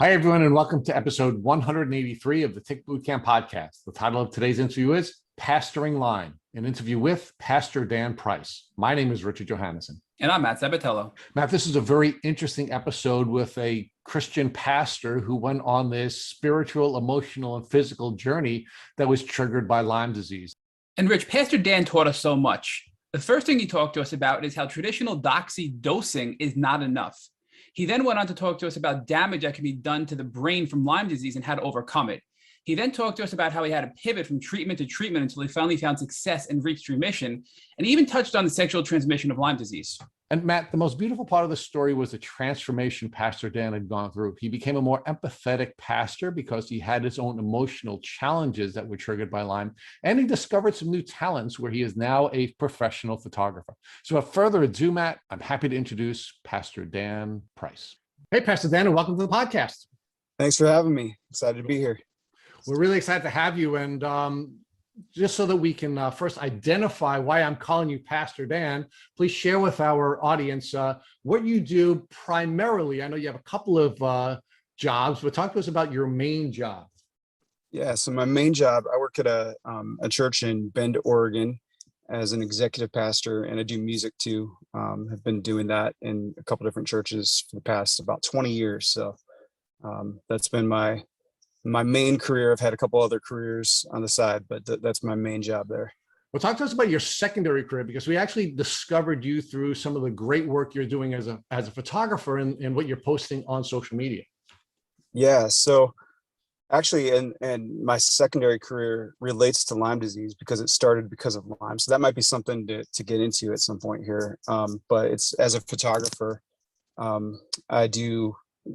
Hi, everyone, and welcome to episode 183 of the Tick Bootcamp podcast. The title of today's interview is Pastoring Lyme, an interview with Pastor Dan Price. My name is Richard Johannesson. And I'm Matt Sabatello. Matt, this is a very interesting episode with a Christian pastor who went on this spiritual, emotional, and physical journey that was triggered by Lyme disease. And Rich, Pastor Dan taught us so much. The first thing he talked to us about is how traditional doxy dosing is not enough. He then went on to talk to us about damage that can be done to the brain from Lyme disease and how to overcome it. He then talked to us about how he had to pivot from treatment to treatment until he finally found success and reached remission. And he even touched on the sexual transmission of Lyme disease. And Matt, the most beautiful part of the story was the transformation Pastor Dan had gone through. He became a more empathetic pastor because he had his own emotional challenges that were triggered by Lyme, and he discovered some new talents where he is now a professional photographer. So without further ado, Matt, I'm happy to introduce Pastor Dan Price. Hey, Pastor Dan, and welcome to the podcast. Thanks for having me. Excited to be here. We're really excited to have you. And just so that we can first identify why I'm calling you Pastor Dan, please share with our audience what you do primarily. I know you have a couple of jobs, but talk to us about your main job. Yeah, so my main job, I work at a church in Bend, Oregon as an executive pastor, and I do music too. Have been doing that in a couple different churches for the past about 20 years. So that's been my main career. I've had a couple other careers on the side, but that's my main job there. Well, talk to us about your secondary career, because we actually discovered you through some of the great work you're doing as a photographer and what you're posting on social media. Yeah, so actually, and my secondary career relates to Lyme disease because it started because of Lyme. So that might be something to get into at some point here. But it's as a photographer, I do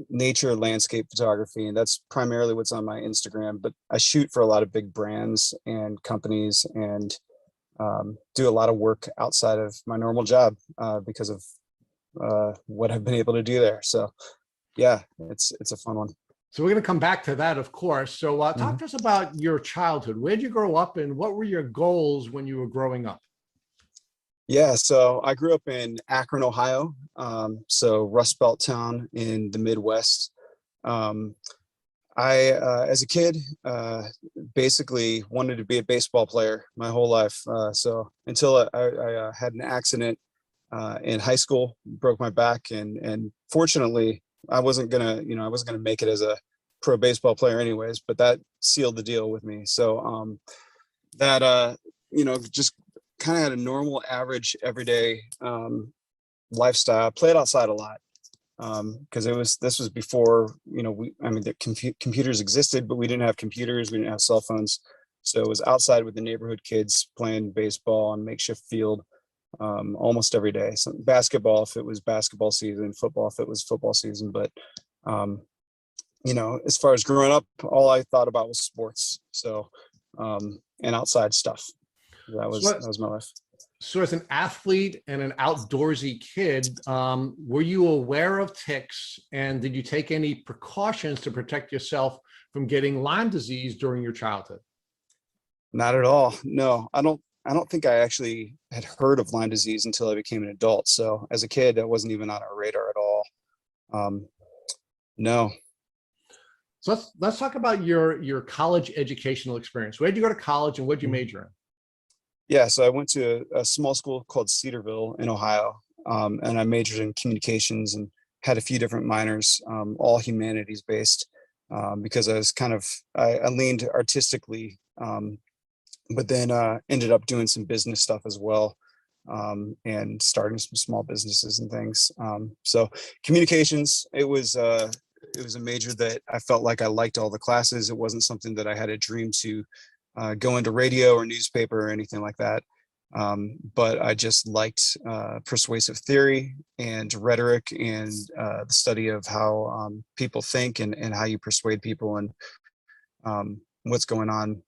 nature landscape photography, and that's primarily what's on my Instagram, but I shoot for a lot of big brands and companies and do a lot of work outside of my normal job because of what I've been able to do there. So yeah, it's a fun one. So we're going to come back to that, of course. So talk to us about your childhood. Where did you grow up and what were your goals when you were growing up? Yeah, so I grew up in Akron, Ohio, so Rust Belt town in the Midwest. As a kid, basically wanted to be a baseball player my whole life. So until I had an accident in high school, broke my back, and fortunately, I wasn't gonna make it as a pro baseball player anyways. But that sealed the deal with me. So just kind of had a normal, average, everyday lifestyle. Played outside a lot because this was before the computers existed, but we didn't have computers, we didn't have cell phones, so it was outside with the neighborhood kids playing baseball on makeshift field almost every day. So basketball if it was basketball season, football if it was football season. But as far as growing up, all I thought about was sports. So and outside stuff. That was my life. So as an athlete and an outdoorsy kid, were you aware of ticks, and did you take any precautions to protect yourself from getting Lyme disease during your childhood? Not at all. No, I don't think I actually had heard of Lyme disease until I became an adult. So as a kid, that wasn't even on our radar at all. No. So let's talk about your college educational experience. Where did you go to college and what did you major in? Yeah, so I went to a small school called Cedarville in Ohio, and I majored in communications and had a few different minors, all humanities based, because I was I leaned artistically, but then ended up doing some business stuff as well, and starting some small businesses and things. So communications, it was a major that I felt like I liked all the classes. It wasn't something that I had a dream to go into radio or newspaper or anything like that. But I just liked persuasive theory and rhetoric and the study of how people think and how you persuade people and what's going on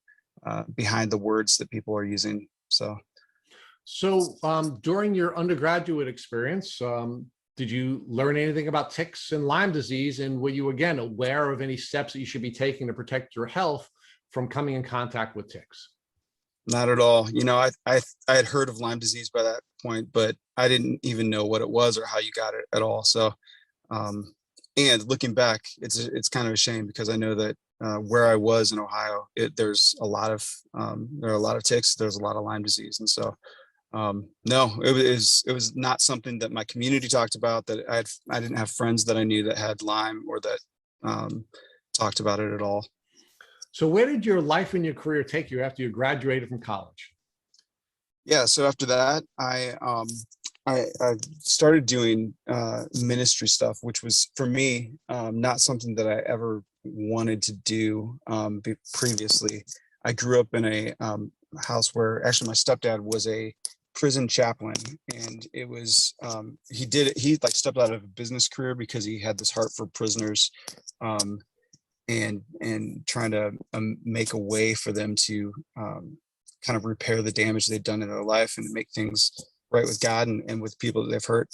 behind the words that people are using. So during your undergraduate experience, did you learn anything about ticks and Lyme disease? And were you, again, aware of any steps that you should be taking to protect your health from coming in contact with ticks? Not at all. I had heard of Lyme disease by that point, but I didn't even know what it was or how you got it at all. So And looking back, it's kind of a shame because I know that where I was in Ohio, there's a lot of there are a lot of ticks, there's a lot of Lyme disease, and so no, it was not something that my community talked about. That I didn't have friends that I knew that had Lyme or that talked about it at all. So where did your life and your career take you after you graduated from college? Yeah, so after that, I started doing ministry stuff, which was for me not something that I ever wanted to do previously. I grew up in a house where actually my stepdad was a prison chaplain, and it was he like stepped out of a business career because he had this heart for prisoners, and trying to make a way for them to kind of repair the damage they'd done in their life and make things right with God and with people that they've hurt.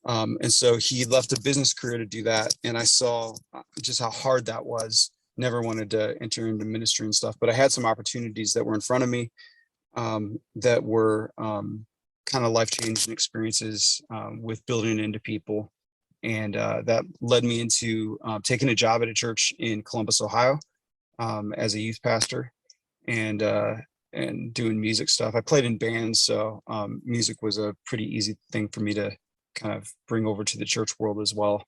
And so he left a business career to do that. And I saw just how hard that was. Never wanted to enter into ministry and stuff, but I had some opportunities that were in front of me that were kind of life-changing experiences with building into people. And that led me into taking a job at a church in Columbus, Ohio, as a youth pastor, and doing music stuff. I played in bands, so music was a pretty easy thing for me to kind of bring over to the church world as well.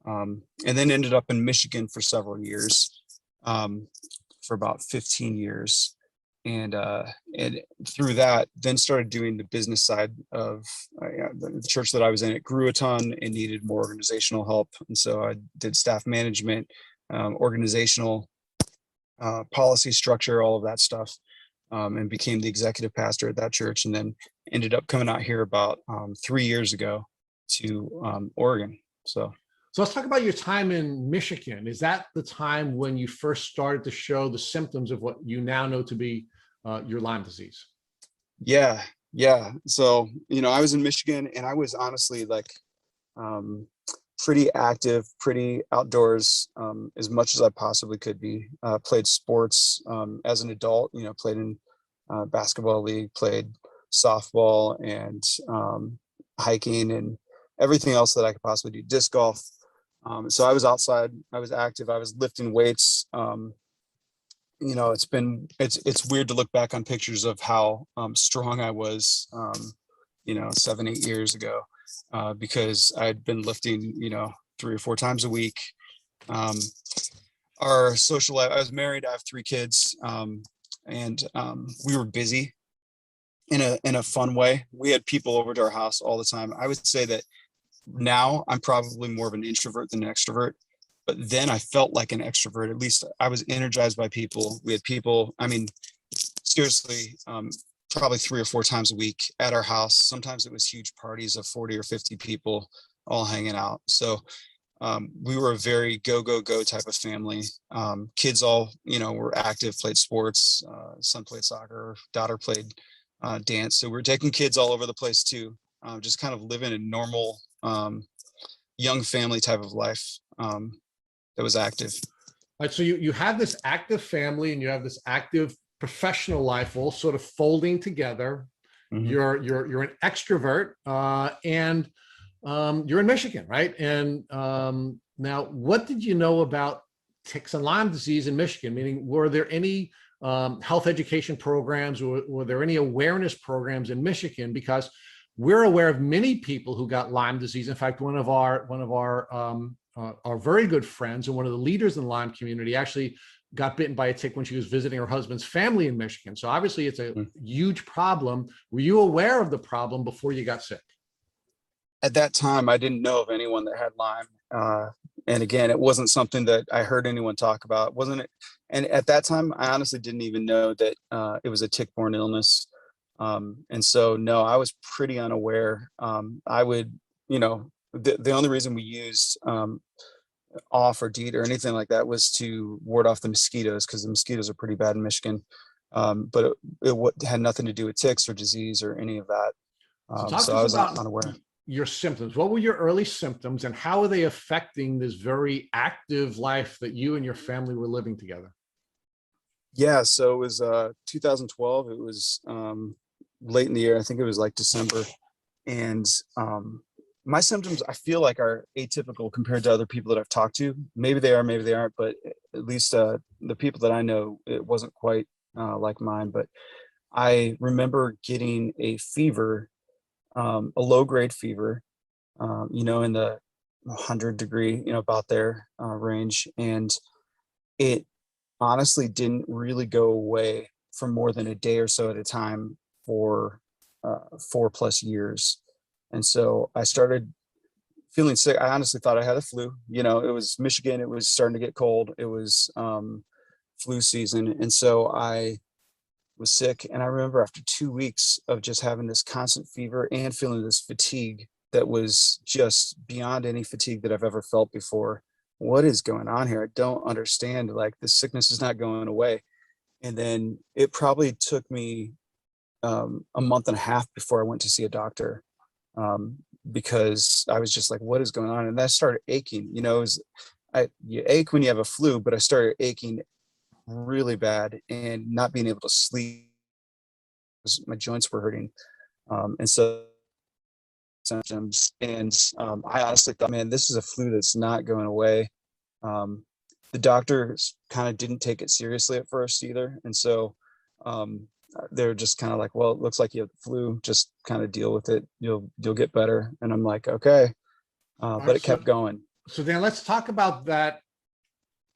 And then ended up in Michigan for several years, for about 15 years. And through that, then started doing the business side of the church that I was in. It grew a ton and needed more organizational help. And so I did staff management, organizational policy structure, all of that stuff. And became the executive pastor at that church, and then ended up coming out here about 3 years ago to Oregon. So let's talk about your time in Michigan. Is that the time when you first started to show the symptoms of what you now know to be your Lyme disease? Yeah. So, I was in Michigan, and I was honestly like pretty active, pretty outdoors, as much as I possibly could be. Played sports as an adult, played in basketball league, played softball and hiking and everything else that I could possibly do, disc golf. So I was outside, I was active, I was lifting weights. It's weird to look back on pictures of how strong I was, 7-8 years ago. Because I'd been lifting, 3 or 4 times a week. Our social life, I was married, I have 3 kids, and we were busy in a fun way. We had people over to our house all the time. I would say that now I'm probably more of an introvert than an extrovert, but then I felt like an extrovert. At least I was energized by people. We had people, seriously, probably 3 or 4 times a week at our house. Sometimes it was huge parties of 40 or 50 people all hanging out. So we were a very go type of family. Kids all, were active, played sports. Son played soccer, daughter played dance. So we're taking kids all over the place too. Just kind of living a normal young family type of life that was active. All right, so you have this active family and you have this active professional life all sort of folding together. Mm-hmm. You're an extrovert and you're in Michigan, right? And now, what did you know about ticks and Lyme disease in Michigan? Meaning, were there any health education programs, or were there any awareness programs in Michigan? Because we're aware of many people who got Lyme disease. In fact, one of our very good friends and one of the leaders in the Lyme community actually got bitten by a tick when she was visiting her husband's family in Michigan. So obviously it's a huge problem. Were you aware of the problem before you got sick? At that time, I didn't know of anyone that had Lyme. And again, it wasn't something that I heard anyone talk about. Wasn't it? And at that time, I honestly didn't even know that it was a tick-borne illness. And so, no, I was pretty unaware. I would, the only reason we used off or DEET or anything like that was to ward off the mosquitoes, because the mosquitoes are pretty bad in Michigan. But it had nothing to do with ticks or disease or any of that. So I was unaware. Your symptoms. What were your early symptoms, and how are they affecting this very active life that you and your family were living together? Yeah, so it was 2012. It was late in the year. I think it was like December, and my symptoms, I feel like, are atypical compared to other people that I've talked to. Maybe they are, maybe they aren't, but at least the people that I know, it wasn't quite like mine. But I remember getting a fever, a low grade fever, in the 100-degree, about there range. And it honestly didn't really go away for more than a day or so at a time for 4+ years. And so I started feeling sick. I honestly thought I had a flu. It was Michigan. It was starting to get cold. It was flu season. And so I was sick. And I remember after 2 weeks of just having this constant fever and feeling this fatigue that was just beyond any fatigue that I've ever felt before. What is going on here? I don't understand. Like, this sickness is not going away. And then it probably took me a month and a half before I went to see a doctor, because I was just like, what is going on? And that started aching. You ache when you have a flu, but I started aching really bad and not being able to sleep. My joints were hurting. And so symptoms. And I honestly thought, man, this is a flu that's not going away. The doctors kind of didn't take it seriously at first either. And so they're just kind of like, well, it looks like you have the flu, just kind of deal with it. You'll get better. And I'm like, okay. But it kept going. So then let's talk about that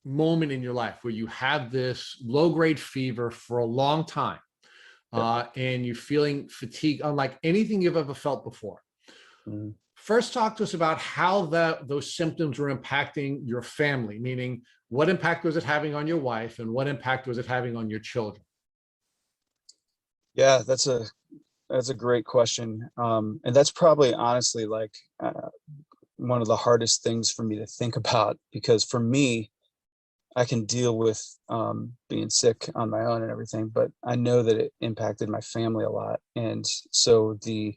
moment in your life where you have this low grade fever for a long time, and you're feeling fatigue unlike anything you've ever felt before. Mm. First, talk to us about how those symptoms were impacting your family, meaning what impact was it having on your wife and what impact was it having on your children? Yeah, that's a great question. And that's probably honestly like one of the hardest things for me to think about, because for me, I can deal with being sick on my own and everything, but I know that it impacted my family a lot. And so the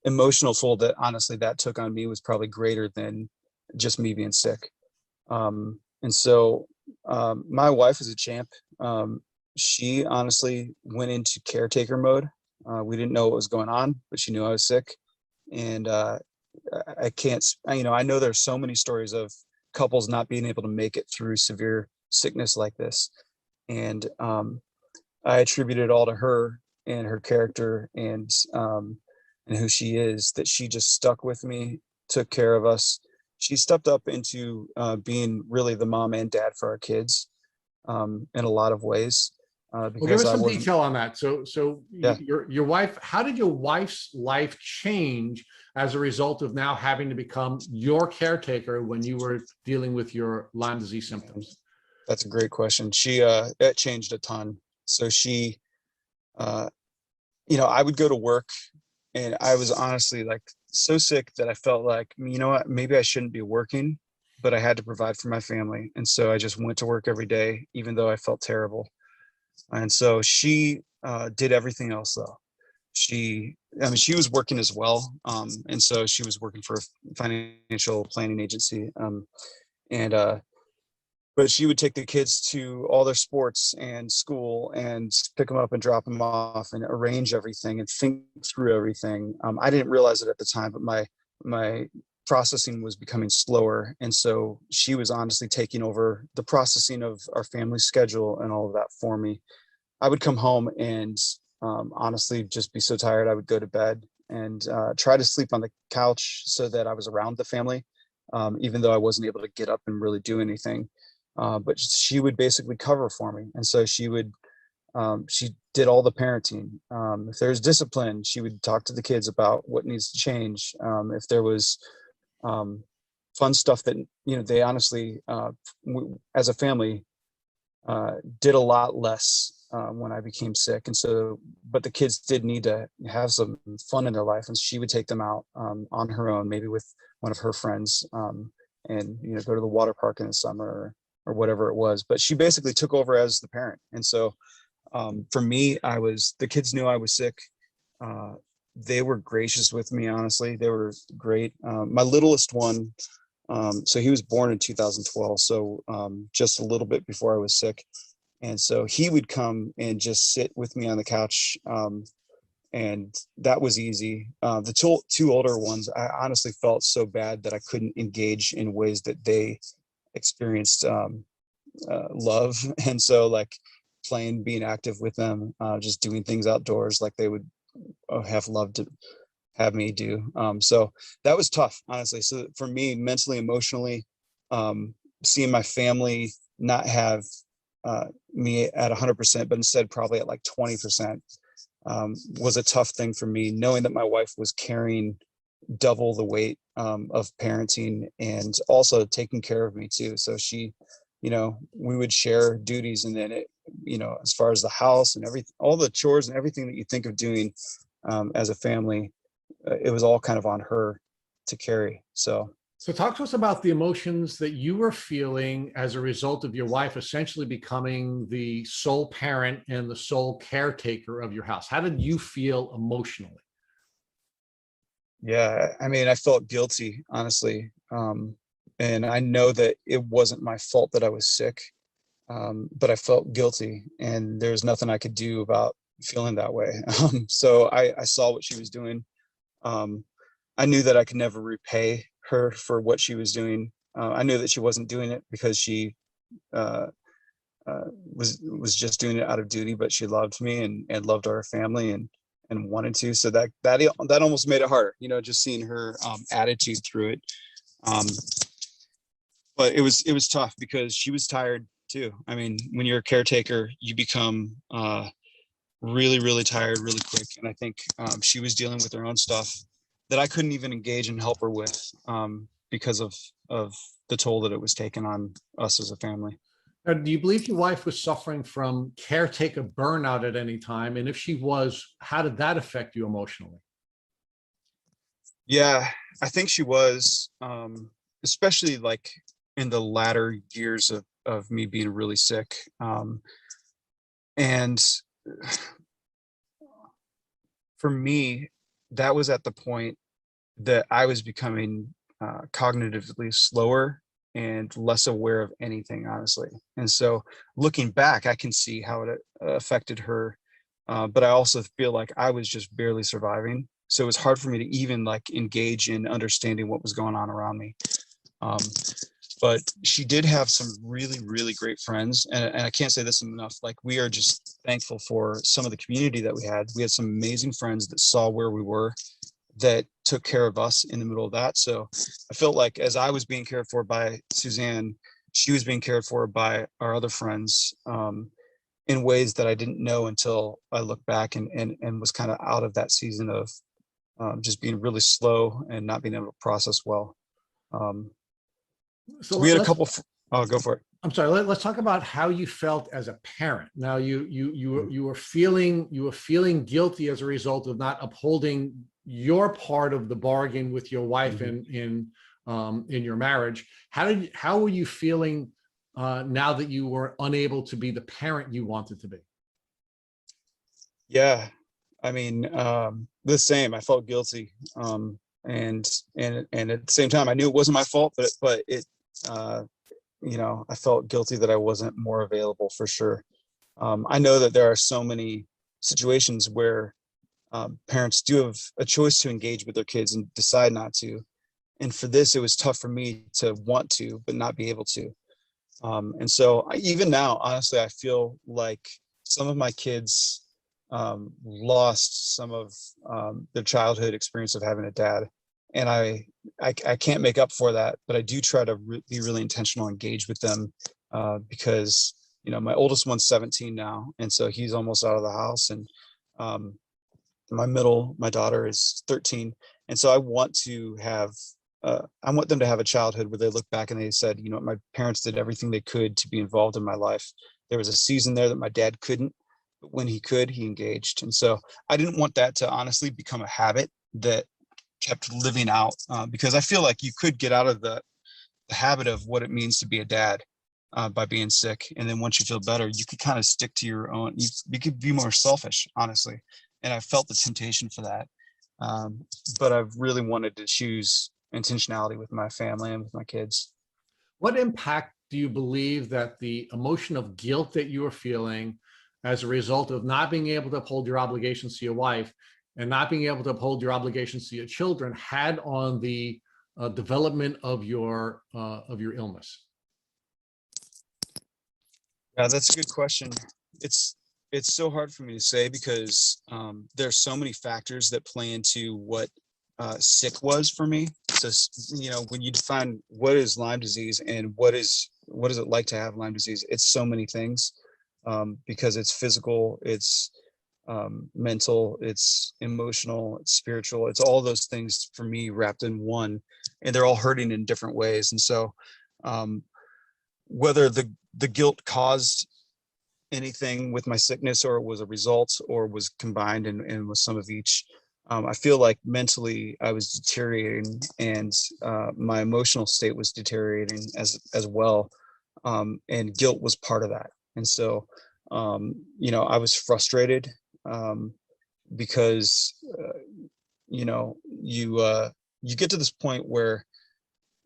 emotional toll that honestly that took on me was probably greater than just me being sick. And so my wife is a champ. She honestly went into caretaker mode. We didn't know what was going on, but she knew I was sick. And I can't, I know there's so many stories of couples not being able to make it through severe sickness like this. And I attribute it all to her and her character and who she is, that she just stuck with me, took care of us. She stepped up into being really the mom and dad for our kids in a lot of ways. Well, give us some detail on that. So yeah. your wife, how did your wife's life change as a result of now having to become your caretaker when you were dealing with your Lyme disease symptoms? That's a great question. It changed a ton. So she, I would go to work and I was honestly like so sick that I felt like, you know what, maybe I shouldn't be working, but I had to provide for my family. And so I just went to work every day, even though I felt terrible. And so she did everything else though. She was working as well. And so she was working for a financial planning agency. But she would take the kids to all their sports and school and pick them up and drop them off and arrange everything and think through everything. I didn't realize it at the time, but my processing was becoming slower. And so she was honestly taking over the processing of our family schedule and all of that for me. I would come home and honestly just be so tired. I would go to bed and try to sleep on the couch so that I was around the family, even though I wasn't able to get up and really do anything. But she would basically cover for me. And so she did all the parenting. If there's discipline, she would talk to the kids about what needs to change. If there was fun stuff that, they honestly, as a family, did a lot less when I became sick. And so, but the kids did need to have some fun in their life. And she would take them out on her own, maybe with one of her friends, and, go to the water park in the summer or whatever it was. But she basically took over as the parent. And so for me, the kids knew I was sick. They were gracious with me, honestly. They were great. My littlest one, so he was born in 2012. So just a little bit before I was sick. And so he would come and just sit with me on the couch and that was easy. The two older ones, I honestly felt so bad that I couldn't engage in ways that they experienced love. And so like playing, being active with them, just doing things outdoors like they would have loved to have me do. So that was tough, honestly. So for me, mentally, emotionally, seeing my family not have me at 100%, but instead probably at like 20%, was a tough thing for me, knowing that my wife was carrying double the weight of parenting and also taking care of me too. So she, we would share duties, and then as far as the house and everything, all the chores and everything that you think of doing as a family, it was all kind of on her to carry. So talk to us about the emotions that you were feeling as a result of your wife essentially becoming the sole parent and the sole caretaker of your house. How did you feel emotionally? Yeah, I mean, I felt guilty, honestly. And I know that it wasn't my fault that I was sick, but I felt guilty, and there's nothing I could do about feeling that way. So I saw what she was doing. Um, I knew that I could never repay her for what she was doing. I knew that she wasn't doing it because she uh, was just doing it out of duty, but she loved me and loved our family and wanted to. So that almost made it harder, just seeing her attitude through it. Um, but it was tough because she was tired too. I mean, when you're a caretaker, you become really, really tired really quick. And I think she was dealing with her own stuff that I couldn't even engage and help her with because of the toll that it was taking on us as a family. Now, do you believe your wife was suffering from caretaker burnout at any time? And if she was, how did that affect you emotionally? Yeah, I think she was, especially like in the latter years of me being really sick. And for me, that was at the point that I was becoming cognitively slower and less aware of anything, honestly. And so looking back, I can see how it affected her. But I also feel like I was just barely surviving. So it was hard for me to even like engage in understanding what was going on around me. Um, but she did have some really, really great friends. And I can't say this enough. Like, we are just thankful for some of the community that we had. We had some amazing friends that saw where we were, that took care of us in the middle of that. So I felt like as I was being cared for by Suzanne, she was being cared for by our other friends in ways that I didn't know until I looked back and was kind of out of that season of just being really slow and not being able to process well. Um, So we had a let's, couple. Oh, go for it. I'm sorry. Let's talk about how you felt as a parent. Now, you were feeling guilty as a result of not upholding your part of the bargain with your wife in your marriage. How were you feeling now that you were unable to be the parent you wanted to be? Yeah, I mean, the same. I felt guilty, and at the same time, I knew it wasn't my fault, but it, uh, I felt guilty that I wasn't more available for sure. I know that there are so many situations where parents do have a choice to engage with their kids and decide not to. And for this, it was tough for me to want to, but not be able to. And so even now, honestly, I feel like some of my kids lost some of their childhood experience of having a dad. And I can't make up for that, but I do try to be really intentional, engage with them because, my oldest one's 17 now. And so he's almost out of the house. And um, my daughter is 13. And so I want them to have a childhood where they look back and they said, my parents did everything they could to be involved in my life. There was a season there that my dad couldn't, but when he could, he engaged. And so I didn't want that to honestly become a habit that kept living out because I feel like you could get out of the habit of what it means to be a dad by being sick. And then once you feel better, you could kind of stick to your own, you could be more selfish, honestly. And I felt the temptation for that. But I've really wanted to choose intentionality with my family and with my kids. What impact do you believe that the emotion of guilt that you are feeling as a result of not being able to uphold your obligations to your wife and not being able to uphold your obligations to your children had on the development of your illness? Yeah, that's a good question. It's it's so hard for me to say because there's so many factors that play into what sick was for me. So, when you define what is Lyme disease and what is it like to have Lyme disease, it's so many things, because it's physical, it's mental, it's emotional, it's spiritual, it's all those things for me wrapped in one, and they're all hurting in different ways. And so, um, whether the guilt caused anything with my sickness, or it was a result, or was combined and was some of each, I feel like mentally I was deteriorating, and my emotional state was deteriorating as well, and guilt was part of that. And so, I was frustrated, because you know you get to this point where,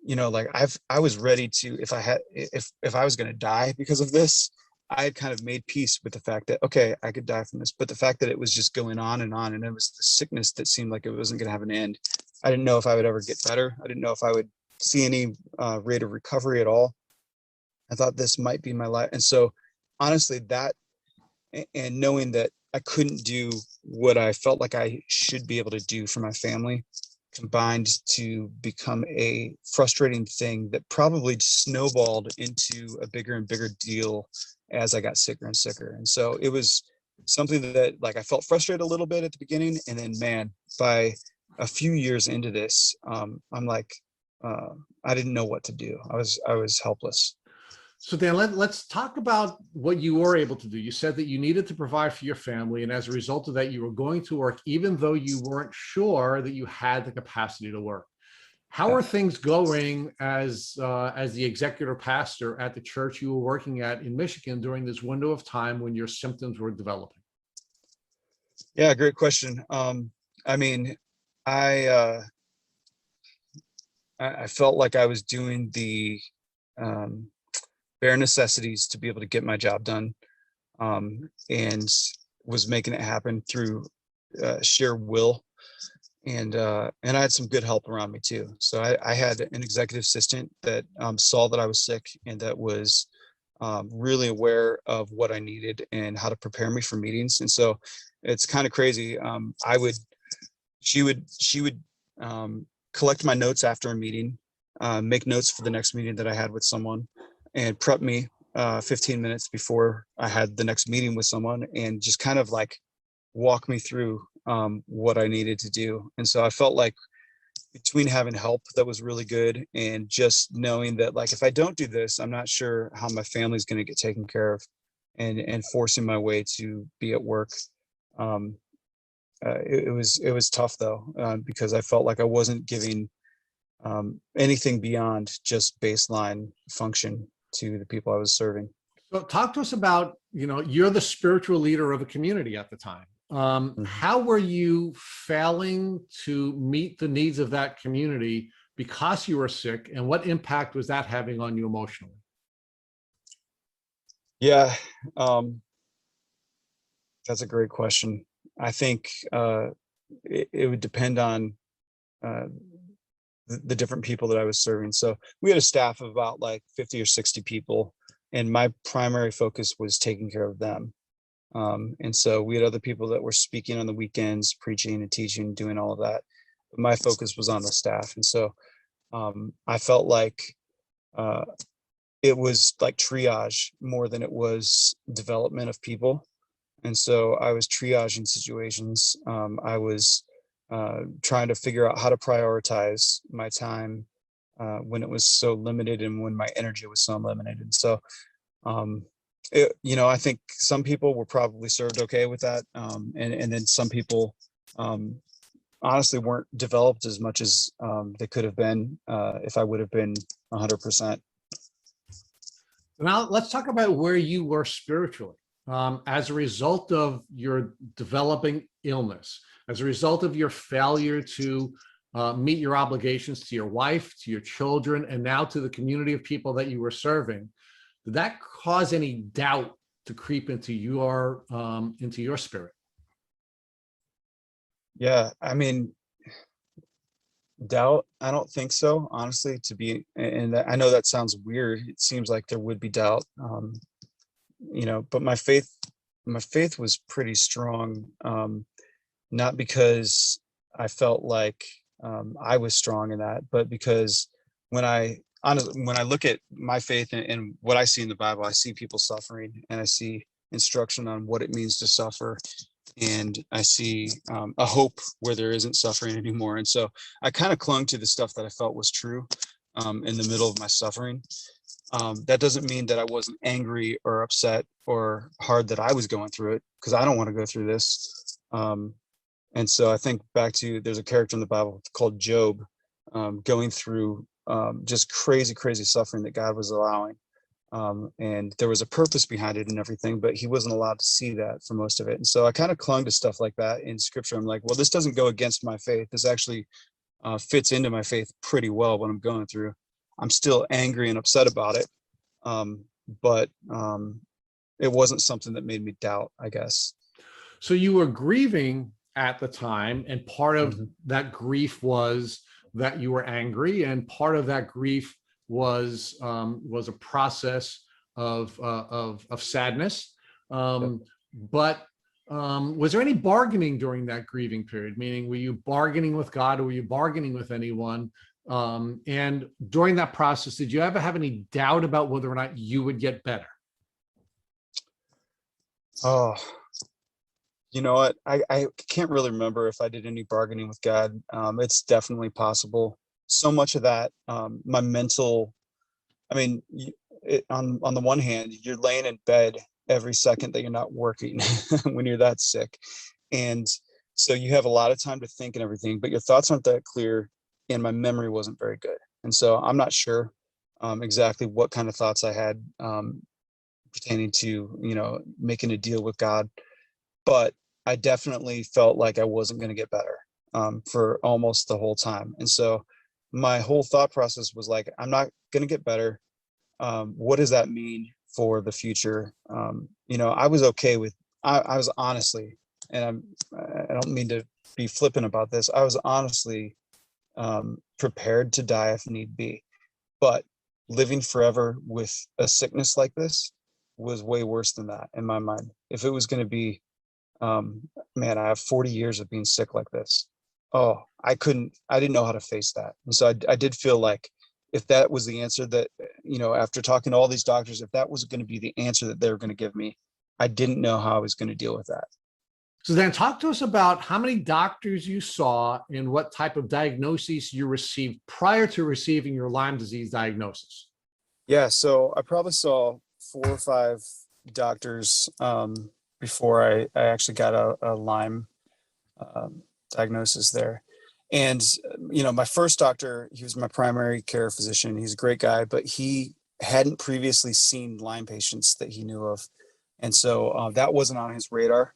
like I was ready to, if I was going to die because of this, I had kind of made peace with the fact that, okay, I could die from this, but the fact that it was just going on, and it was the sickness that seemed like it wasn't going to have an end. I didn't know if I would ever get better. I didn't know if I would see any rate of recovery at all. I thought this might be my life. And so honestly, that, and knowing that I couldn't do what I felt like I should be able to do for my family, combined to become a frustrating thing that probably snowballed into a bigger and bigger deal as I got sicker and sicker. And so it was something that, like, I felt frustrated a little bit at the beginning, and then, man, by a few years into this, I'm like, I didn't know what to do. I was helpless. So Dan, let's talk about what you were able to do. You said that you needed to provide for your family, and as a result of that, you were going to work even though you weren't sure that you had the capacity to work. How Yeah. are things going as the executor pastor at the church you were working at in Michigan during this window of time when your symptoms were developing? Yeah, great question. I mean, I I felt like I was doing the um, bare necessities to be able to get my job done, and was making it happen through sheer will. And I had some good help around me too. So I had an executive assistant that saw that I was sick, and that was really aware of what I needed and how to prepare me for meetings. And so it's kind of crazy. She would collect my notes after a meeting, make notes for the next meeting that I had with someone, and prep me 15 minutes before I had the next meeting with someone, and just kind of like walk me through what I needed to do. And so I felt like, between having help that was really good, and just knowing that, like, if I don't do this, I'm not sure how my family's going to get taken care of, and forcing my way to be at work. Um, it was tough though, because I felt like I wasn't giving anything beyond just baseline function to the people I was serving. So talk to us about, you're the spiritual leader of a community at the time. How were you failing to meet the needs of that community because you were sick, and what impact was that having on you emotionally? Yeah, that's a great question. I think it would depend on uh, the different people that I was serving. So we had a staff of about like 50 or 60 people, and my primary focus was taking care of them. And so we had other people that were speaking on the weekends, preaching and teaching, doing all of that. But my focus was on the staff. And so I felt like uh, it was like triage more than it was development of people. And so I was triaging situations. I was trying to figure out how to prioritize my time when it was so limited, and when my energy was so limited. And so, I think some people were probably served okay with that. And then some people honestly weren't developed as much as they could have been if I would have been 100%. Now let's talk about where you were spiritually. As a result of your developing illness, as a result of your failure to meet your obligations to your wife, to your children, and now to the community of people that you were serving, did that cause any doubt to creep into your spirit? Yeah, I mean, doubt, I don't think so, honestly, to be, and I know that sounds weird. It seems like there would be doubt. But my faith was pretty strong. Not because I felt like I was strong in that, but because when I look at my faith and what I see in the Bible, I see people suffering, and I see instruction on what it means to suffer, and I see a hope where there isn't suffering anymore. And so I kind of clung to the stuff that I felt was true in the middle of my suffering. That doesn't mean that I wasn't angry or upset or hard that I was going through it, because I don't want to go through this. And so I think back to, there's a character in the Bible called Job, going through just crazy, crazy suffering that God was allowing. And there was a purpose behind it and everything, but he wasn't allowed to see that for most of it. And so I kind of clung to stuff like that in scripture. I'm like, well, this doesn't go against my faith. This actually fits into my faith pretty well what I'm going through. I'm still angry and upset about it. But it wasn't something that made me doubt, I guess. So you were grieving at the time, and part of Mhm. that grief was that you were angry, and part of that grief was a process of sadness. Yep. But was there any bargaining during that grieving period? Meaning, were you bargaining with God, or were you bargaining with anyone? And during that process, did you ever have any doubt about whether or not you would get better? Oh, you know what? I can't really remember if I did any bargaining with God. It's definitely possible. So much of that, my mental, I mean, on the one hand, you're laying in bed every second that you're not working when you're that sick. And so you have a lot of time to think and everything, but your thoughts aren't that clear. And my memory wasn't very good. And so I'm not sure exactly what kind of thoughts I had pertaining to, making a deal with God. But I definitely felt like I wasn't going to get better for almost the whole time. And so my whole thought process was like, I'm not going to get better. What does that mean for the future? I was okay with, I was honestly, and I don't mean to be flippant about this. I was honestly prepared to die if need be, but living forever with a sickness like this was way worse than that in my mind. If it was going to be, man, I have 40 years of being sick like this. Oh, I didn't know how to face that. And so I did feel like if that was the answer that, after talking to all these doctors, if that was going to be the answer that they were going to give me, I didn't know how I was going to deal with that. So then talk to us about how many doctors you saw and what type of diagnoses you received prior to receiving your Lyme disease diagnosis. Yeah. So I probably saw 4 or 5 doctors before I actually got a Lyme um, diagnosis there. And, my first doctor, he was my primary care physician. He's a great guy, but he hadn't previously seen Lyme patients that he knew of. And so that wasn't on his radar.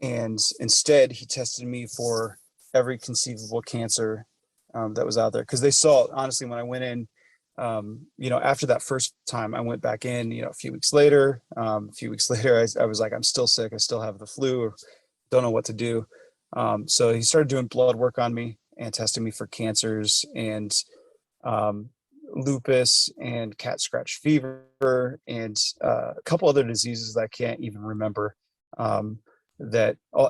And instead, he tested me for every conceivable cancer that was out there. Because they saw, honestly, when I went in, after that first time, I went back in, a few weeks later. I was like, I'm still sick. I still have the flu, or don't know what to do. So he started doing blood work on me and testing me for cancers and um, lupus and cat scratch fever and a couple other diseases that I can't even remember.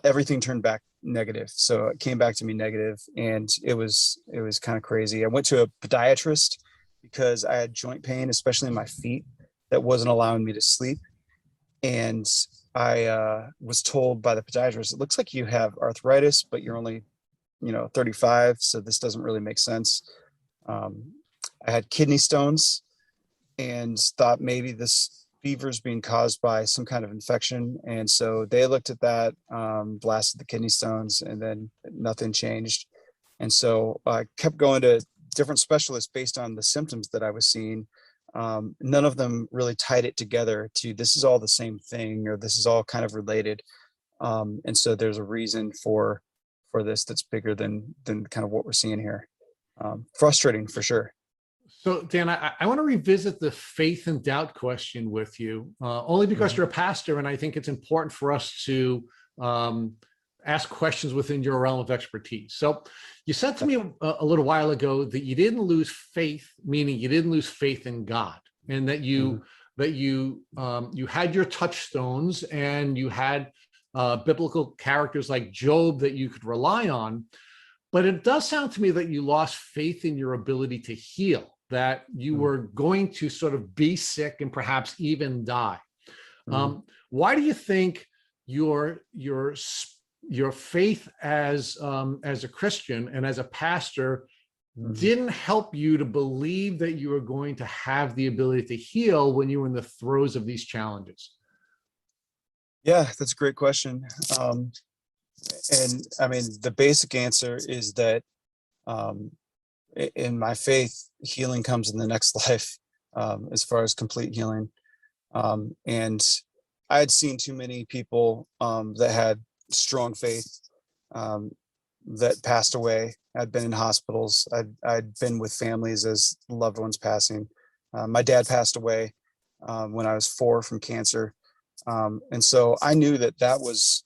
Everything turned back negative. So it came back to me negative, and it was kind of crazy. I went to a podiatrist because I had joint pain, especially in my feet, that wasn't allowing me to sleep. And I was told by the podiatrist, it looks like you have arthritis, but you're only, 35. So this doesn't really make sense. Um, I had kidney stones and thought maybe this fever is being caused by some kind of infection. And so they looked at that, blasted the kidney stones, and then nothing changed. And so I kept going to different specialists based on the symptoms that I was seeing. None of them really tied it together to this is all the same thing, or this is all kind of related. And so there's a reason for this that's bigger than kind of what we're seeing here. Frustrating for sure. So Dan, I want to revisit the faith and doubt question with you, only because Mhm. you're a pastor, and I think it's important for us to ask questions within your realm of expertise. So you said to me a little while ago that you didn't lose faith, meaning you didn't lose faith in God, and that you had your touchstones, and you had biblical characters like Job that you could rely on. But it does sound to me that you lost faith in your ability to heal, that you were going to sort of be sick and perhaps even die. Why do you think your faith as a Christian and as a pastor didn't help you to believe that you were going to have the ability to heal when you were in the throes of these challenges? Yeah, that's a great question. And I mean, the basic answer is that in my faith, healing comes in the next life, as far as complete healing. And I had seen too many people that had strong faith that passed away. I'd been in hospitals. I'd been with families as loved ones passing. My dad passed away when I was 4 from cancer. And so I knew that that was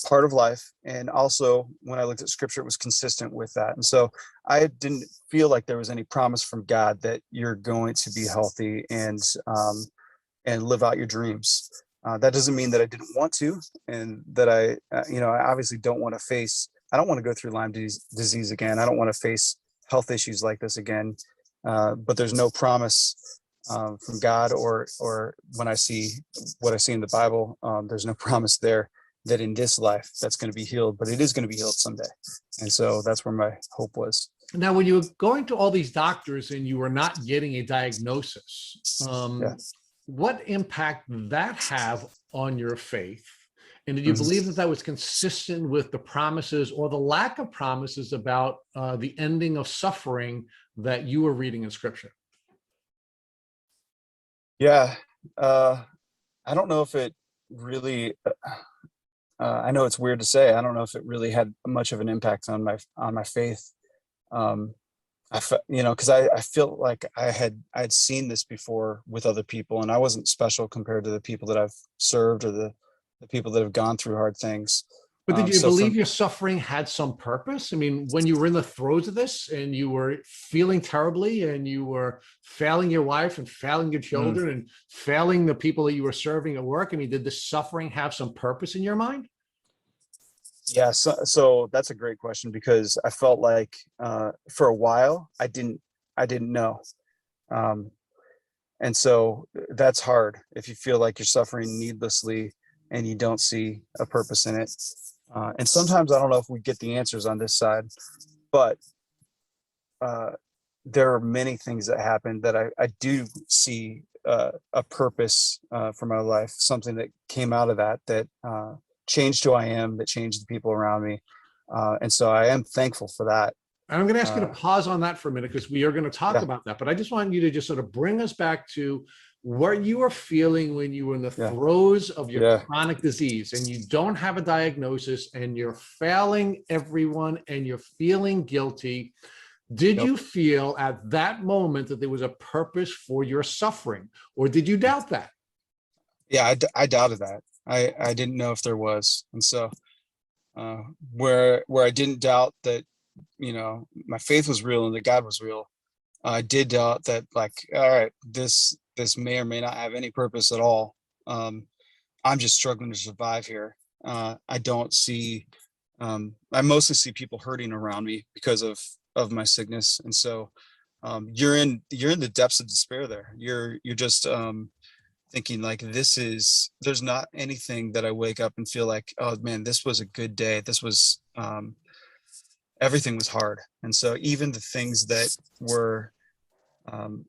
part of life. And also when I looked at scripture, it was consistent with that. And so I didn't feel like there was any promise from God that you're going to be healthy and live out your dreams. That doesn't mean that I didn't want to, and that I obviously don't want to go through Lyme disease again. I don't want to face health issues like this again. But there's no promise from God, or when I see what I see in the Bible, there's no promise there that in this life that's going to be healed, but it is going to be healed someday. And so that's where my hope was. Now, when you were going to all these doctors and you were not getting a diagnosis, what impact did that have on your faith? And did you believe that that was consistent with the promises or the lack of promises about the ending of suffering that you were reading in scripture? Yeah. I don't know if it really, I know it's weird to say, I don't know if it really had much of an impact on my faith. Because I feel like I'd seen this before with other people, and I wasn't special compared to the people that I've served, or the people that have gone through hard things. But did you believe your suffering had some purpose? I mean, when you were in the throes of this and you were feeling terribly and you were failing your wife and failing your children and failing the people that you were serving at work, I mean, did the suffering have some purpose in your mind? Yeah, so that's a great question, because I felt like for a while I didn't know. And so that's hard if you feel like you're suffering needlessly and you don't see a purpose in it. And sometimes I don't know if we get the answers on this side, but there are many things that happen that I do see a purpose for my life, something that came out of that changed who I am, that changed the people around me. And so I am thankful for that. I'm going to ask you to pause on that for a minute, because we are going to talk about that. But I just want you to just sort of bring us back to what you were feeling when you were in the throes of your chronic disease and you don't have a diagnosis and you're failing everyone and you're feeling guilty. Did you feel at that moment that there was a purpose for your suffering, or did you doubt that? Yeah, I doubted that. I didn't know if there was. And so where I didn't doubt that, my faith was real and that God was real, I did doubt that, like, all right, this may or may not have any purpose at all. I'm just struggling to survive here. I don't see, I mostly see people hurting around me because of my sickness. And so you're in the depths of despair there. You're just thinking like, there's not anything that I wake up and feel like, oh man, this was a good day. This was, everything was hard. And so even the things that were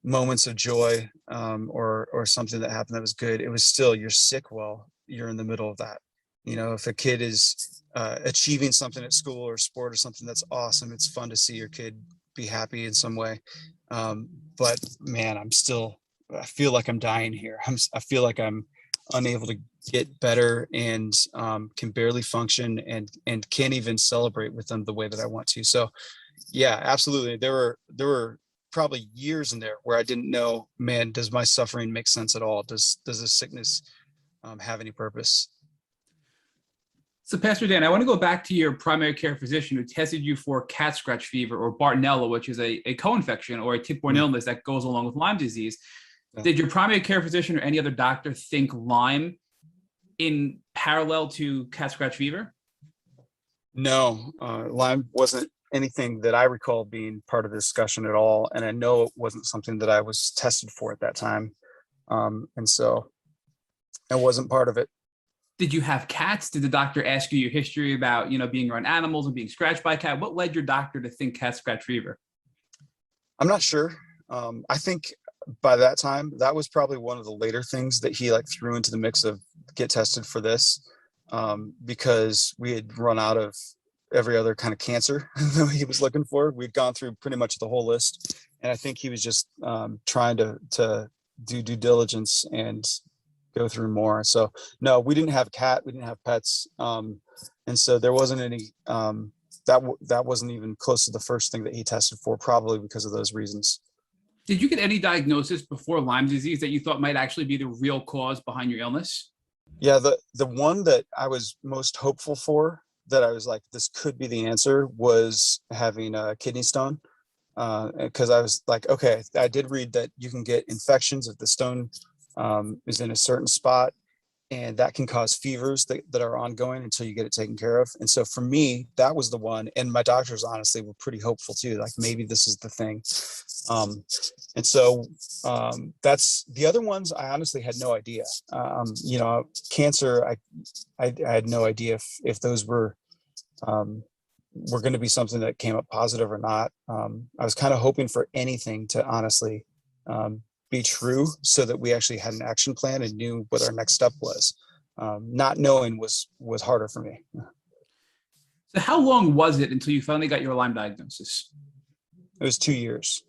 moments of joy, or something that happened that was good, it was still, you're sick while you're in the middle of that. If a kid is achieving something at school or sport or something, that's awesome. It's fun to see your kid be happy in some way. But man, I feel like I'm dying here. I feel like I'm unable to get better and can barely function and can't even celebrate with them the way that I want to. So yeah, absolutely. There were probably years in there where I didn't know, man, does my suffering make sense at all? Does this sickness have any purpose? So, Pastor Dan, I want to go back to your primary care physician who tested you for cat scratch fever or Bartonella, which is a co-infection or a tick-borne illness that goes along with Lyme disease. Yeah. Did your primary care physician or any other doctor think Lyme in parallel to cat scratch fever? No, Lyme wasn't anything that I recall being part of the discussion at all. And I know it wasn't something that I was tested for at that time. And so I wasn't part of it. Did you have cats? Did the doctor ask you your history about, being around animals and being scratched by a cat? What led your doctor to think cat scratch fever? I'm not sure. I think by that time, that was probably one of the later things that he like threw into the mix of get tested for this, because we had run out of every other kind of cancer that he was looking for. We'd gone through pretty much the whole list. And I think he was just trying to do due diligence and go through more. So no, we didn't have a cat, we didn't have pets. And so there wasn't any, that wasn't even close to the first thing that he tested for, probably because of those reasons. Did you get any diagnosis before Lyme disease that you thought might actually be the real cause behind your illness? Yeah, the one that I was most hopeful for, that I was like, this could be the answer, was having a kidney stone. Because I was like, okay, I did read that you can get infections if the stone is in a certain spot, and that can cause fevers that are ongoing until you get it taken care of. And so for me, that was the one. And my doctors honestly were pretty hopeful too, like maybe this is the thing. And so that's the other ones. I honestly had no idea. Cancer, I had no idea if those were going to be something that came up positive or not. I was kind of hoping for anything to honestly be true, so that we actually had an action plan and knew what our next step was. Not knowing was harder for me. So how long was it until you finally got your Lyme diagnosis? It was 2 years.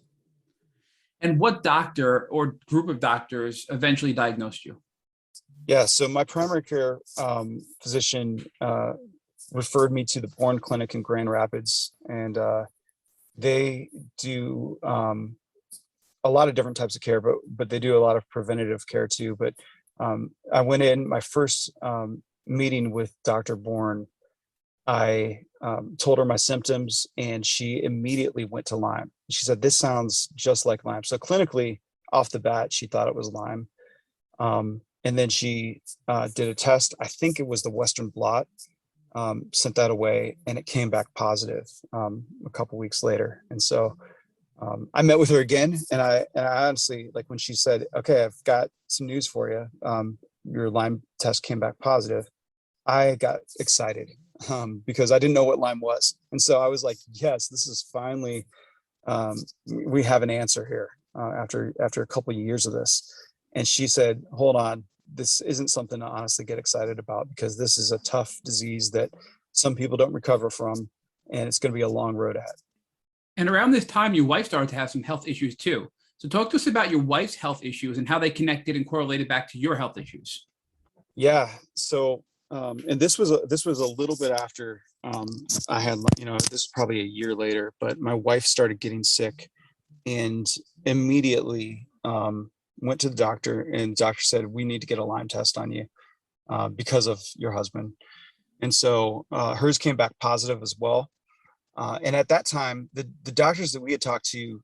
And what doctor or group of doctors eventually diagnosed you? Yeah, so my primary care physician referred me to the Bourne Clinic in Grand Rapids, and they do a lot of different types of care, but they do a lot of preventative care too. But I went in my first meeting with Dr. Bourne. I told her my symptoms, and she immediately went to Lyme. She said, "This sounds just like Lyme." So clinically, off the bat, she thought it was Lyme. And then she did a test. I think it was the Western blot. Sent that away, and it came back positive a couple weeks later. And so I met with her again, and I honestly, like when she said, "Okay, I've got some news for you. Your Lyme test came back positive," I got excited because I didn't know what Lyme was. And so I was like, yes, this is finally, we have an answer here after a couple of years of this. And she said, hold on, this isn't something to honestly get excited about, because this is a tough disease that some people don't recover from, and it's going to be a long road ahead. And around this time, your wife started to have some health issues too. So talk to us about your wife's health issues and how they connected and correlated back to your health issues. Yeah. So, and this was a little bit after I had, this is probably a year later, but my wife started getting sick, and immediately went to the doctor, and the doctor said, "We need to get a Lyme test on you because of your husband." And so hers came back positive as well. And at that time, the doctors that we had talked to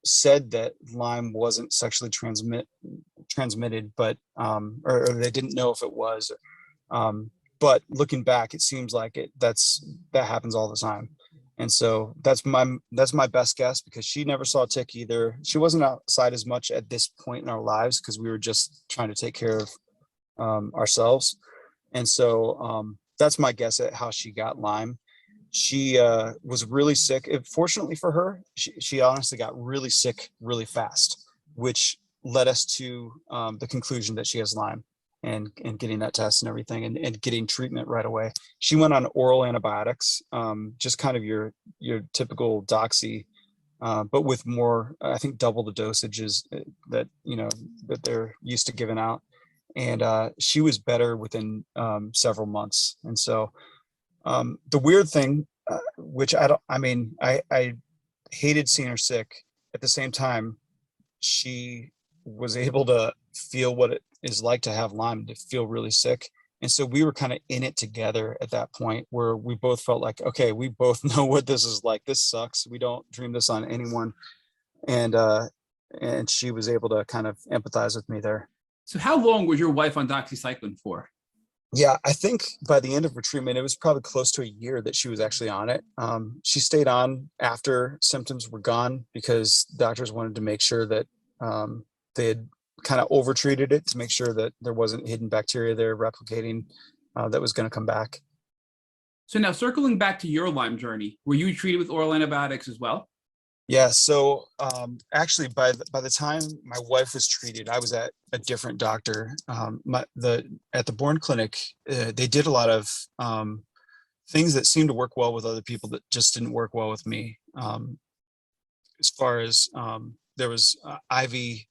said that Lyme wasn't sexually transmitted, but or they didn't know if it was. But looking back, it seems like that happens all the time. And so that's my best guess, because she never saw a tick either. She wasn't outside as much at this point in our lives, because we were just trying to take care of ourselves. And so that's my guess at how she got Lyme. She was really sick. Fortunately for her, she honestly got really sick really fast, which led us to the conclusion that she has Lyme, and getting that test and everything, and getting treatment right away. She went on oral antibiotics, just kind of your typical doxy, but with more, I think double the dosages that they're used to giving out. And she was better within several months. And so the weird thing, which I hated seeing her sick. At the same time, she was able to feel what it is like to have Lyme, to feel really sick. And so we were kind of in it together at that point where we both felt like, okay, we both know what this is like. This sucks. We don't dream this on anyone. And she was able to kind of empathize with me there. So how long was your wife on doxycycline for? Yeah, I think by the end of her treatment, it was probably close to a year that she was actually on it. She stayed on after symptoms were gone because doctors wanted to make sure that they had kind of overtreated it to make sure that there wasn't hidden bacteria there replicating that was going to come back. So now circling back to your Lyme journey, were you treated with oral antibiotics as well? Yeah, so actually, by the time my wife was treated, I was at a different doctor. At the Bourne Clinic, they did a lot of things that seemed to work well with other people that just didn't work well with me. As far as there was IV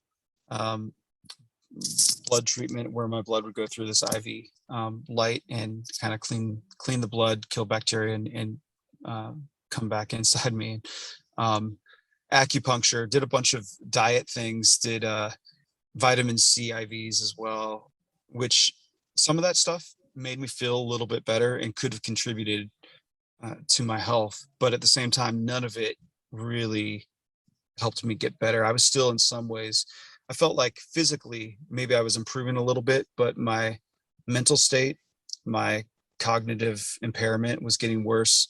blood treatment where my blood would go through this IV light and kind of clean the blood, kill bacteria, and come back inside me. Acupuncture, did a bunch of diet things, did vitamin C IVs as well, which some of that stuff made me feel a little bit better and could have contributed to my health. But at the same time, none of it really helped me get better. I was still in some ways, I felt like physically, maybe I was improving a little bit, but my mental state, my cognitive impairment was getting worse.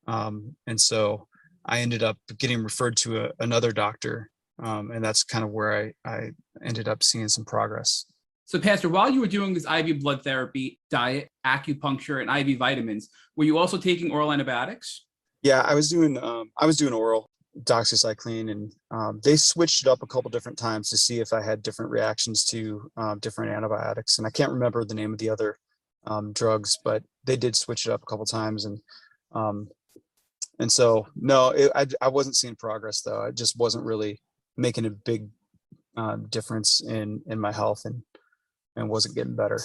And so I ended up getting referred to another doctor. And that's kind of where I ended up seeing some progress. So Pastor, while you were doing this IV blood therapy, diet, acupuncture, and IV vitamins, were you also taking oral antibiotics? Yeah, I was doing oral doxycycline, and they switched it up a couple different times to see if I had different reactions to different antibiotics. And I can't remember the name of the other drugs, but they did switch it up a couple times. And so, no, I wasn't seeing progress though. I just wasn't really making a big difference in my health and wasn't getting better.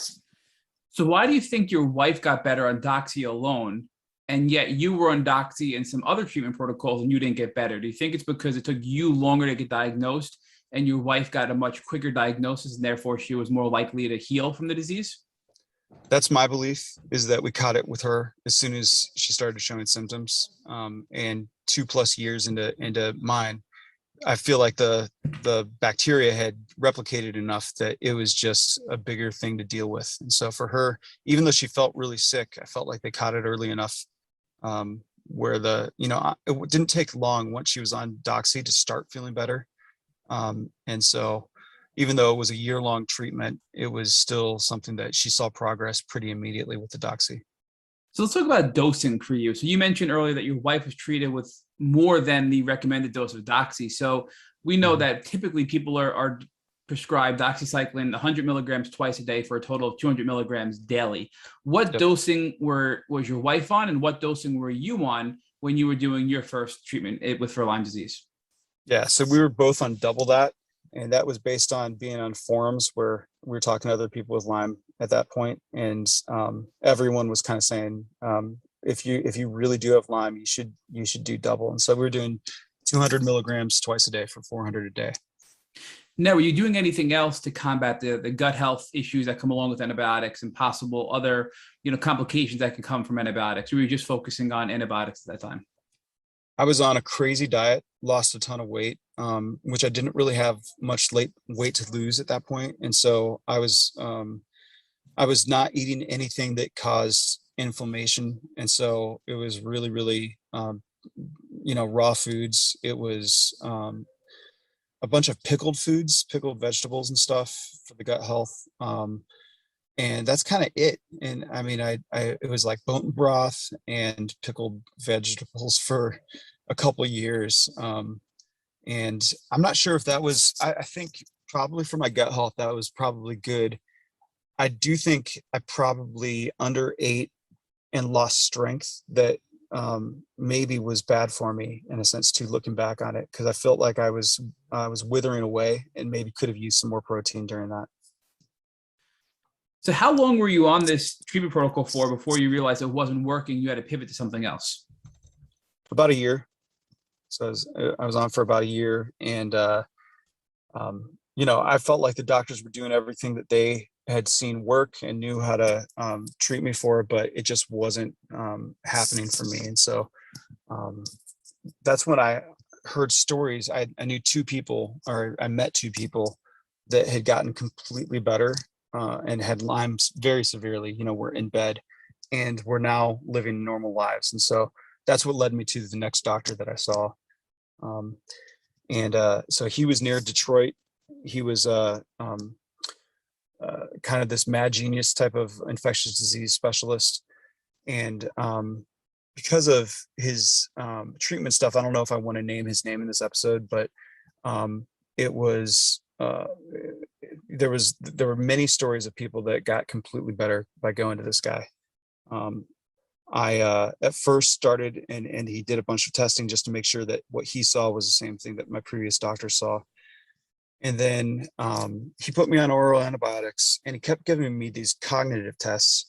So why do you think your wife got better on doxy alone, and yet you were on doxy and some other treatment protocols and you didn't get better? Do you think it's because it took you longer to get diagnosed and your wife got a much quicker diagnosis and therefore she was more likely to heal from the disease? That's my belief, is that we caught it with her as soon as she started showing symptoms. And 2+ years into mine, I feel like the bacteria had replicated enough that it was just a bigger thing to deal with. And so for her, even though she felt really sick, I felt like they caught it early enough where it didn't take long once she was on doxy to start feeling better. And so even though it was a year-long treatment, it was still something that she saw progress pretty immediately with the doxy. So let's talk about dosing for you. So you mentioned earlier that your wife was treated with more than the recommended dose of doxy. So we know that typically people are prescribed doxycycline 100 milligrams twice a day for a total of 200 milligrams daily. What dosing was your wife on, and what dosing were you on when you were doing your first treatment for Lyme disease? Yeah, so we were both on double that. And that was based on being on forums where we were talking to other people with Lyme at that point. And everyone was kind of saying, if you really do have Lyme, you should do double. And so we were doing 200 milligrams twice a day for 400 a day. Now, were you doing anything else to combat the gut health issues that come along with antibiotics and possible other complications that can come from antibiotics? Or were you just focusing on antibiotics at that time? I was on a crazy diet, lost a ton of weight, which I didn't really have much weight to lose at that point. And so I was not eating anything that caused inflammation. And so it was really, really, raw foods. It was a bunch of pickled foods, pickled vegetables and stuff for the gut health. And that's kind of it. And I mean, it was like bone broth and pickled vegetables for a couple of years. And I'm not sure if that was, I think probably for my gut health, that was probably good. I do think I probably underate and lost strength that maybe was bad for me in a sense too, looking back on it, because I felt like I was withering away and maybe could have used some more protein during that. So how long were you on this treatment protocol for before you realized it wasn't working? You had to pivot to something else? About a year. So I was on for about a year, and I felt like the doctors were doing everything that they had seen work and knew how to treat me for, but it just wasn't happening for me. And so that's when I heard stories. I knew two people, or I met two people that had gotten completely better and had Lyme's very severely, were in bed and were now living normal lives. And so that's what led me to the next doctor that I saw. So he was near Detroit. He was kind of this mad genius type of infectious disease specialist. And because of his treatment stuff, I don't know if I want to name his name in this episode, but it was there were many stories of people that got completely better by going to this guy. I at first started and he did a bunch of testing just to make sure that what he saw was the same thing that my previous doctor saw. And then he put me on oral antibiotics, and he kept giving me these cognitive tests.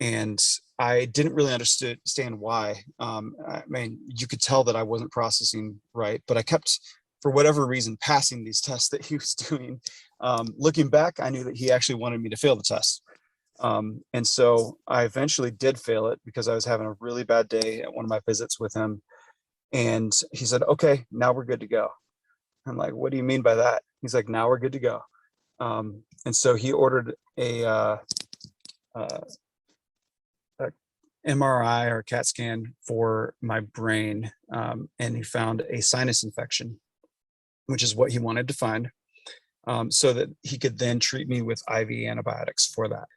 And I didn't really understand why. I mean, you could tell that I wasn't processing right, but I kept, for whatever reason, passing these tests that he was doing. Looking back, I knew that he actually wanted me to fail the test. And so I eventually did fail it because I was having a really bad day at one of my visits with him. And he said, "Okay, now we're good to go." I'm like, "What do you mean by that?" He's like, "Now we're good to go." And so he ordered a MRI or CAT scan for my brain, and he found a sinus infection, which is what he wanted to find, so that he could then treat me with IV antibiotics for that.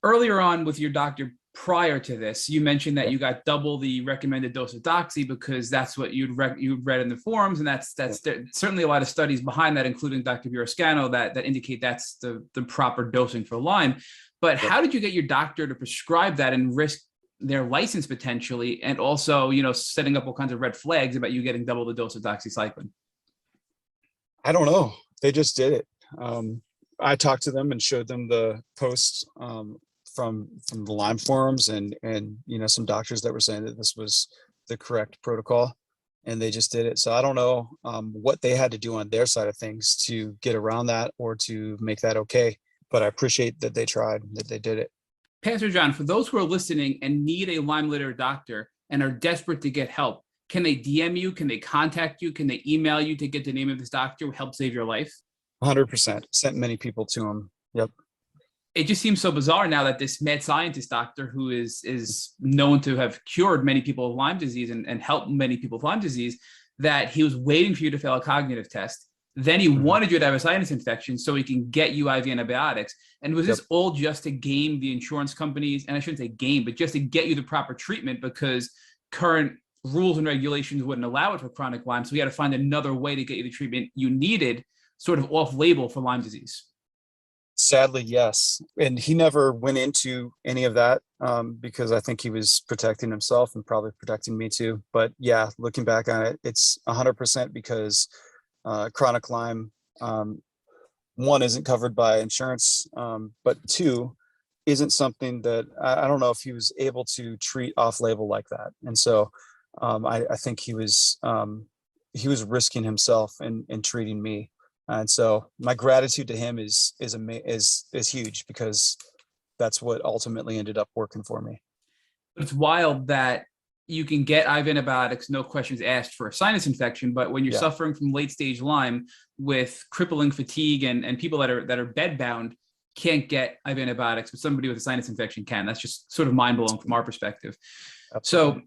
Earlier on with your doctor prior to this, you mentioned that you got double the recommended dose of doxy because that's what you'd read in the forums, and that's certainly a lot of studies behind that, including Dr. Burascano, that indicate that's the proper dosing for Lyme. But how did you get your doctor to prescribe that and risk their license potentially, and also setting up all kinds of red flags about you getting double the dose of doxycycline? I don't know. They just did it. I talked to them and showed them the posts from the Lyme forums and some doctors that were saying that this was the correct protocol, and they just did it. So I don't know what they had to do on their side of things to get around that or to make that okay, but I appreciate that they tried, that they did it. Pastor John, for those who are listening and need a Lyme literate doctor and are desperate to get help, can they DM you? Can they contact you? Can they email you to get the name of this doctor who helped save your life? 100%. Sent many people to him. Yep. It just seems so bizarre now that this mad scientist doctor who is known to have cured many people of Lyme disease and helped many people with Lyme disease, that he was waiting for you to fail a cognitive test. Then he wanted you to have a sinus infection so he can get you IV antibiotics. And was this all just to game the insurance companies? And I shouldn't say game, but just to get you the proper treatment because current rules and regulations wouldn't allow it for chronic Lyme. So we had to find another way to get you the treatment you needed, sort of off label for Lyme disease. Sadly, yes. And he never went into any of that because I think he was protecting himself and probably protecting me too. But yeah, looking back on it, it's 100% because chronic Lyme, one, isn't covered by insurance, but two, isn't something that I don't know if he was able to treat off label like that. And so I think he was risking himself in treating me. And so my gratitude to him is huge because that's what ultimately ended up working for me. It's wild that you can get IV antibiotics, no questions asked, for a sinus infection, but when you're suffering from late stage Lyme with crippling fatigue and people that are bedbound can't get IV antibiotics, but somebody with a sinus infection can. That's just sort of mind blowing from our perspective. Absolutely. So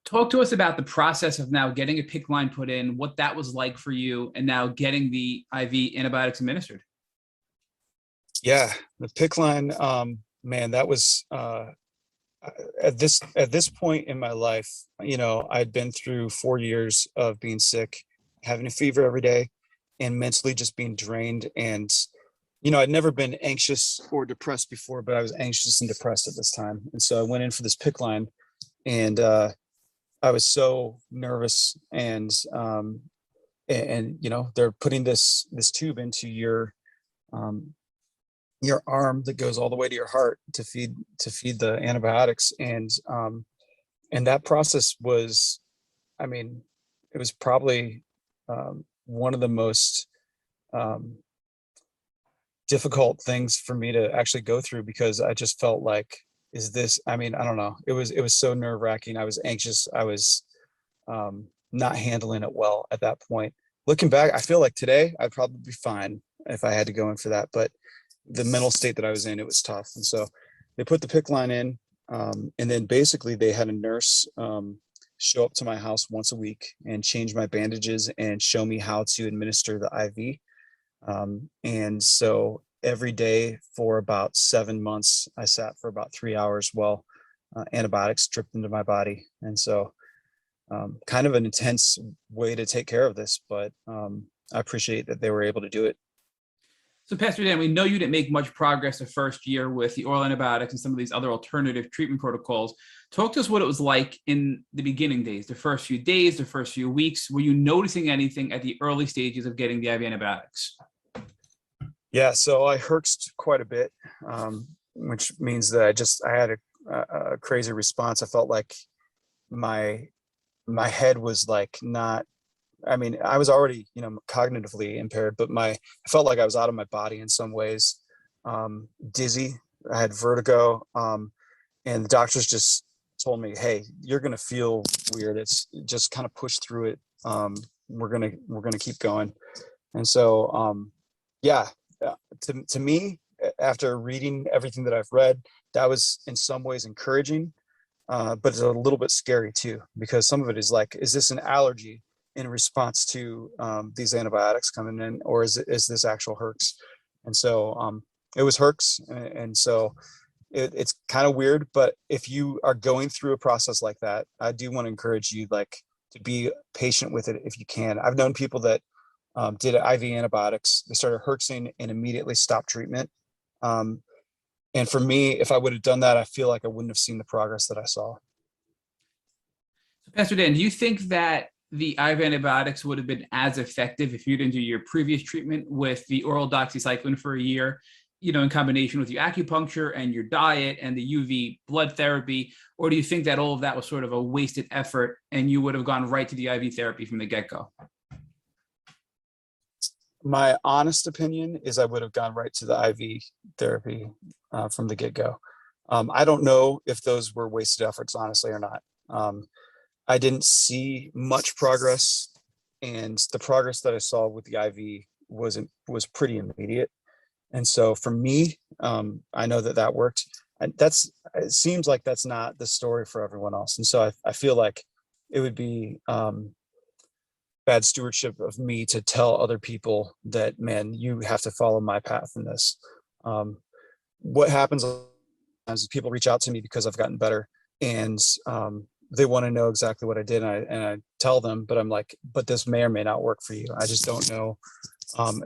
talk to us about the process of now getting a PICC line put in, what that was like for you, and now getting the IV antibiotics administered. Yeah, the PICC line, man, that was at this point in my life, I'd been through 4 years of being sick, having a fever every day, and mentally just being drained. And I'd never been anxious or depressed before, but I was anxious and depressed at this time. And so I went in for this PICC line, and I was so nervous, and they're putting this tube into your arm that goes all the way to your heart to feed the antibiotics, and that process was, it was probably one of the most difficult things for me to actually go through, because I just felt like, I mean, I don't know. It was so nerve wracking. I was anxious. I was not handling it well at that point. Looking back, I feel like today I'd probably be fine if I had to go in for that. But the mental state that I was in, it was tough. And so they put the PICC line in, and then basically they had a nurse show up to my house once a week and change my bandages and show me how to administer the IV. And so every day for about 7 months, I sat for about 3 hours while antibiotics dripped into my body. And so kind of an intense way to take care of this, but I appreciate that they were able to do it. So Pastor Dan, we know you didn't make much progress the first year with the oral antibiotics and some of these other alternative treatment protocols. Talk to us what it was like in the beginning days, the first few days, the first few weeks. Were you noticing anything at the early stages of getting the IV antibiotics? Yeah, so I herxed quite a bit, which means that I had a crazy response. I felt like my head was like not, I mean, I was already, cognitively impaired, but I felt like I was out of my body in some ways, dizzy. I had vertigo, and the doctors just told me, "Hey, you're gonna feel weird. It's just kind of push through it. We're gonna keep going." And so, yeah, to me, after reading everything that I've read, that was in some ways encouraging, but it's a little bit scary too, because some of it is like, is this an allergy in response to these antibiotics coming in, or is this actual herx? And so it was herx, and so it's kind of weird. But if you are going through a process like that, I do want to encourage you to be patient with it if you can. I've known people that did IV antibiotics, they started herxing and immediately stopped treatment. And for me, if I would have done that, I feel like I wouldn't have seen the progress that I saw. So Pastor Dan, do you think that the IV antibiotics would have been as effective if you didn't do your previous treatment with the oral doxycycline for a year, in combination with your acupuncture and your diet and the UV blood therapy? Or do you think that all of that was sort of a wasted effort and you would have gone right to the IV therapy from the get-go? My honest opinion is I would have gone right to the IV therapy from the get-go. I don't know if those were wasted efforts, honestly, or not. I didn't see much progress, and the progress that I saw with the IV was pretty immediate. And so for me, I know that worked. And it seems like that's not the story for everyone else. And so I feel like it would be bad stewardship of me to tell other people that, man, you have to follow my path in this. What happens is people reach out to me because I've gotten better, and they want to know exactly what I did, and I tell them, but I'm like, but this may or may not work for you. I just don't know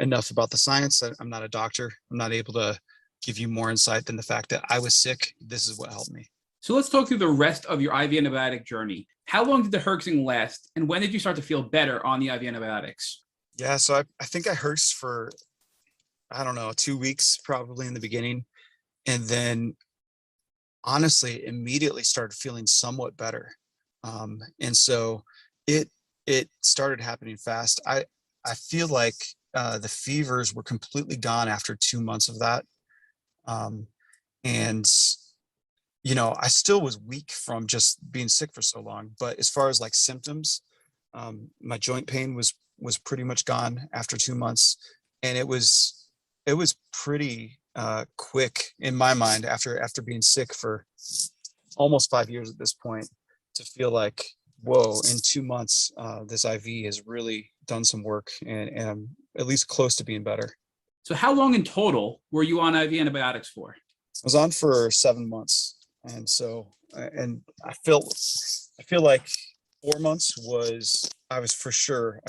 enough about the science. I'm not a doctor. I'm not able to give you more insight than the fact that I was sick. This is what helped me. So let's talk through the rest of your IV antibiotic journey. How long did the herxing last, and when did you start to feel better on the IV antibiotics? Yeah, so I think I herxed for, I don't know, 2 weeks probably in the beginning, and then honestly immediately started feeling somewhat better. And so it started happening fast. I feel like the fevers were completely gone after 2 months of that. And I still was weak from just being sick for so long, but as far as like symptoms, my joint pain was pretty much gone after 2 months. And it was pretty quick in my mind after being sick for almost 5 years at this point, to feel like, whoa, in 2 months, this IV has really done some work, and I'm at least close to being better. So how long in total were you on IV antibiotics for? I was on for 7 months. And so, and I feel like 4 months I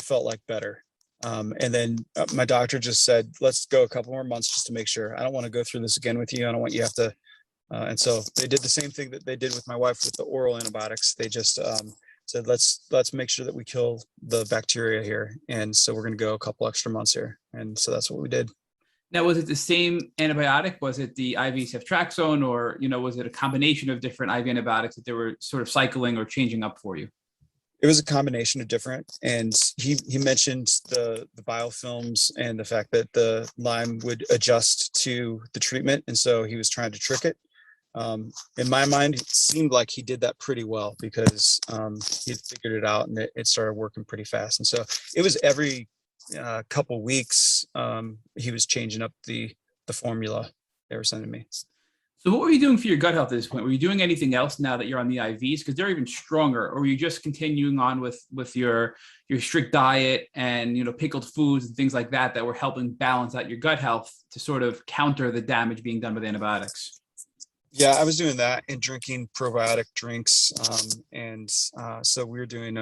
felt like better. And then my doctor just said, let's go a couple more months just to make sure. I don't want to go through this again with you. I don't want you to have to. And so they did the same thing that they did with my wife with the oral antibiotics. They just said, let's make sure that we kill the bacteria here. And so we're going to go a couple extra months here. And so that's what we did. Now, was it the same antibiotic? Was it the IV ceftriaxone, or was it a combination of different IV antibiotics that they were sort of cycling or changing up for you? It was a combination of different, and he mentioned the biofilms and the fact that the Lyme would adjust to the treatment, and so he was trying to trick it. In my mind, it seemed like he did that pretty well because he had figured it out, and it started working pretty fast. And so it was every couple weeks he was changing up the formula they were sending me. So what were you doing for your gut health at this point? Were you doing anything else now that you're on the IVs? Because they're even stronger, or were you just continuing on with your strict diet and, you know, pickled foods and things like that that were helping balance out your gut health to sort of counter the damage being done with antibiotics? Yeah, I was doing that and drinking probiotic drinks, and so we were doing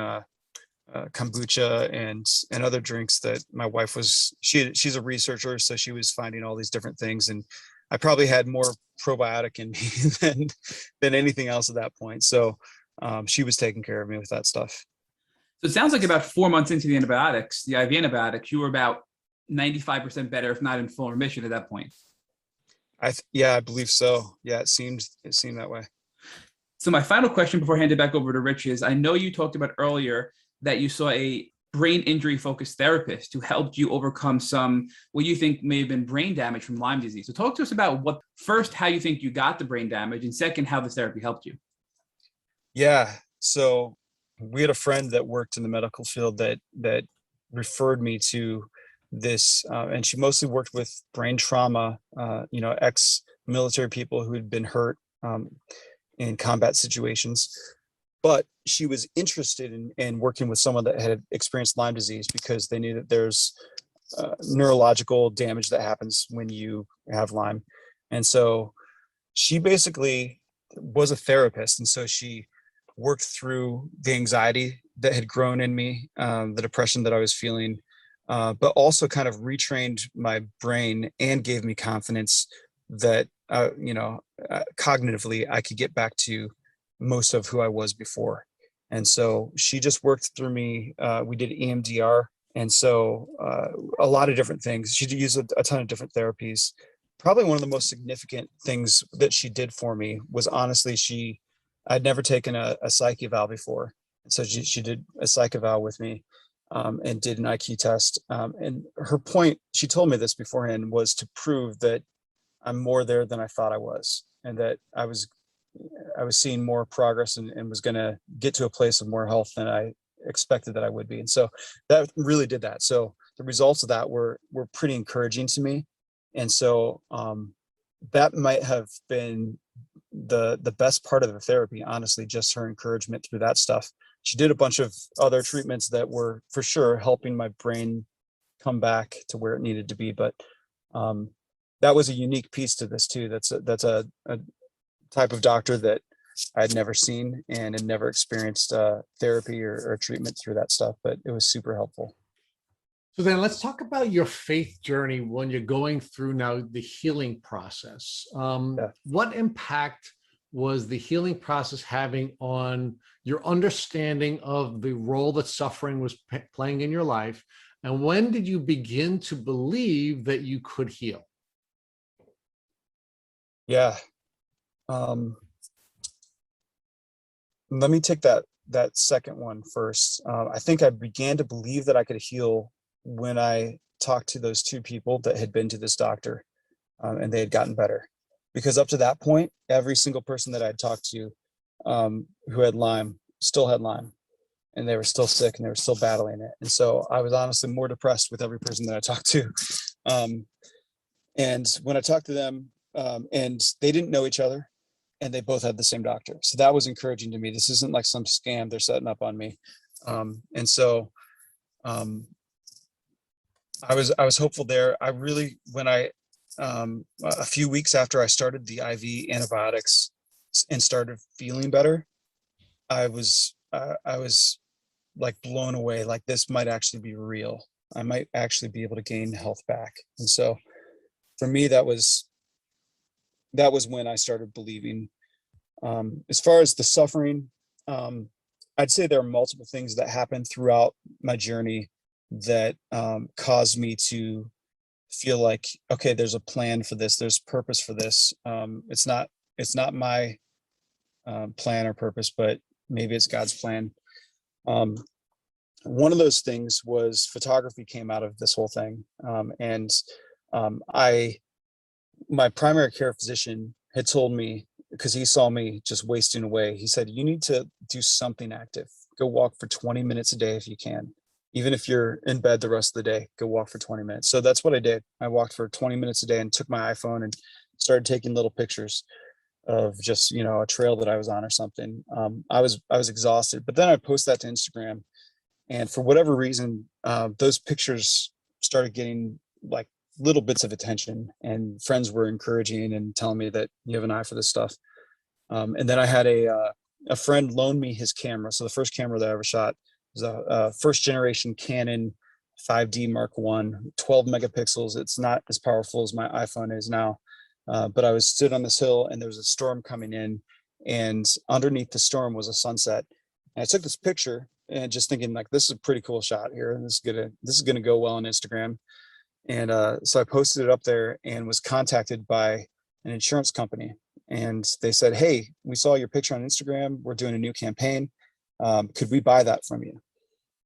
kombucha and other drinks that my wife was she's a researcher, so she was finding all these different things, and I probably had more probiotic in me than anything else at that point. So she was taking care of me with that stuff. So it sounds like about 4 months into the antibiotics, the IV antibiotics, you were about 95% better, if not in full remission at that point. Yeah, I believe so. Yeah, it seemed that way. So my final question before I hand it back over to Rich is, I know you talked about earlier that you saw a brain injury focused therapist who helped you overcome some what you think may have been brain damage from Lyme disease. So talk to us about how you think you got the brain damage, and second, how this therapy helped you. Yeah. So we had a friend that worked in the medical field that referred me to this, and she mostly worked with brain trauma, ex-military people who had been hurt in combat situations. But she was interested in working with someone that had experienced Lyme disease because they knew that there's neurological damage that happens when you have Lyme. And so she basically was a therapist. And so she worked through the anxiety that had grown in me, the depression that I was feeling, but also kind of retrained my brain and gave me confidence that, cognitively I could get back to most of who I was before. And so she just worked through me. We did EMDR. And so a lot of different things. She used a ton of different therapies. Probably one of the most significant things that she did for me was honestly, I'd never taken a psych eval before. So she did a psych eval with me and did an IQ test. And her point, she told me this beforehand, was to prove that I'm more there than I thought I was, and that I was seeing more progress and was going to get to a place of more health than I expected that I would be. And so that really did that. So the results of that were pretty encouraging to me. And so that might have been the best part of the therapy, honestly, just her encouragement through that stuff. She did a bunch of other treatments that were for sure helping my brain come back to where it needed to be. But that was a unique piece to this too. That's a type of doctor that I'd never seen and had never experienced therapy or treatment through that stuff, but it was super helpful. So then let's talk about your faith journey when you're going through now the healing process. What impact was the healing process having on your understanding of the role that suffering was playing in your life? And when did you begin to believe that you could heal? Yeah. Let me take that second one first. I think I began to believe that I could heal when I talked to those two people that had been to this doctor and they had gotten better. Because up to that point, every single person that I'd talked to who had Lyme still had Lyme, and they were still sick and they were still battling it. And so I was honestly more depressed with every person that I talked to. And when I talked to them, and they didn't know each other, and they both had the same doctor. So that was encouraging to me. This isn't like some scam they're setting up on me. And so I was hopeful there. I really, when a few weeks after I started the IV antibiotics and started feeling better, I was like blown away. Like, this might actually be real. I might actually be able to gain health back. And so for me, that was when I started believing. As far as the suffering, I'd say there are multiple things that happened throughout my journey that caused me to feel like, okay, there's a plan for this, there's purpose for this. It's not my plan or purpose, but maybe it's God's plan. Um, One of those things was photography came out of this whole thing. And my primary care physician had told me, because he saw me just wasting away, he said, you need to do something active. Go walk for 20 minutes a day if you can. Even if you're in bed the rest of the day, go walk for 20 minutes. So that's what I did. I walked for 20 minutes a day and took my iPhone and started taking little pictures of just, a trail that I was on or something. I was exhausted, but then I posted that to Instagram, and for whatever reason, those pictures started getting like little bits of attention, and friends were encouraging and telling me that you have an eye for this stuff. And then I had a friend loan me his camera. So the first camera that I ever shot was a first generation Canon 5D Mark One, 12 megapixels. It's not as powerful as my iPhone is now. But I was stood on this hill and there was a storm coming in, and underneath the storm was a sunset. And I took this picture and just thinking like, this is a pretty cool shot here. And this is gonna go well on Instagram. And so I posted it up there and was contacted by an insurance company. And they said, hey, we saw your picture on Instagram. We're doing a new campaign. Could we buy that from you?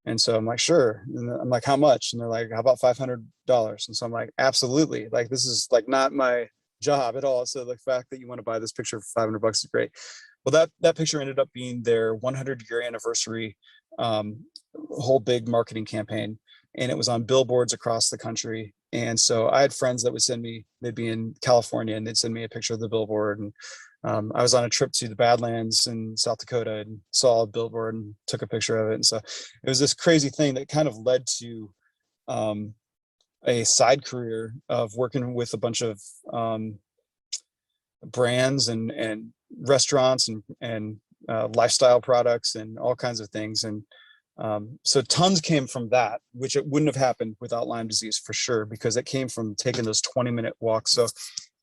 And so I'm like, sure. And I'm like, how much? And they're like, how about $500? And so I'm like, absolutely. Like, this is like not my job at all. So the fact that you want to buy this picture for $500 is great. Well, that picture ended up being their 100-year anniversary whole big marketing campaign. And it was on billboards across the country. And so I had friends that would send me, they'd be in California and they'd send me a picture of the billboard. And I was on a trip to the Badlands in South Dakota and saw a billboard and took a picture of it. And so it was this crazy thing that kind of led to a side career of working with a bunch of brands and restaurants and lifestyle products and all kinds of things. And so tons came from that, which it wouldn't have happened without Lyme disease for sure, because it came from taking those 20-minute walks. So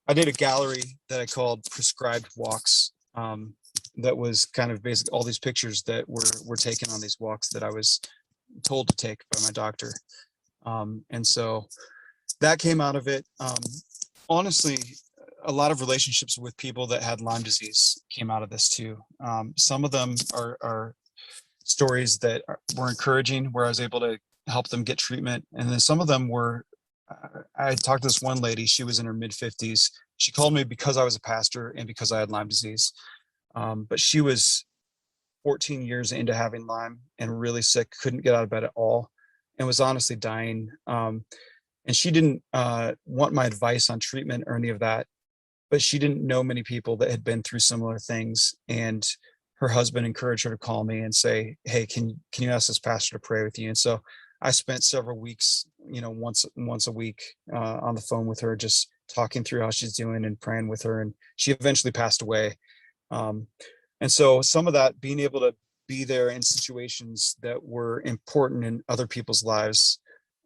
I did a gallery that I called Prescribed Walks. That was kind of basically all these pictures that were taken on these walks that I was told to take by my doctor. And so that came out of it. Honestly, a lot of relationships with people that had Lyme disease came out of this too. Some of them are stories that were encouraging, where I was able to help them get treatment. And then some of them were, I talked to this one lady, she was in her mid-50s. She called me because I was a pastor and because I had Lyme disease. But she was 14 years into having Lyme and really sick, couldn't get out of bed at all, and was honestly dying. And she didn't want my advice on treatment or any of that, but she didn't know many people that had been through similar things. And her husband encouraged her to call me and say, hey, can you ask this pastor to pray with you? And so I spent several weeks, once a week on the phone with her, just talking through how she's doing and praying with her. And she eventually passed away. And so some of that, being able to be there in situations that were important in other people's lives,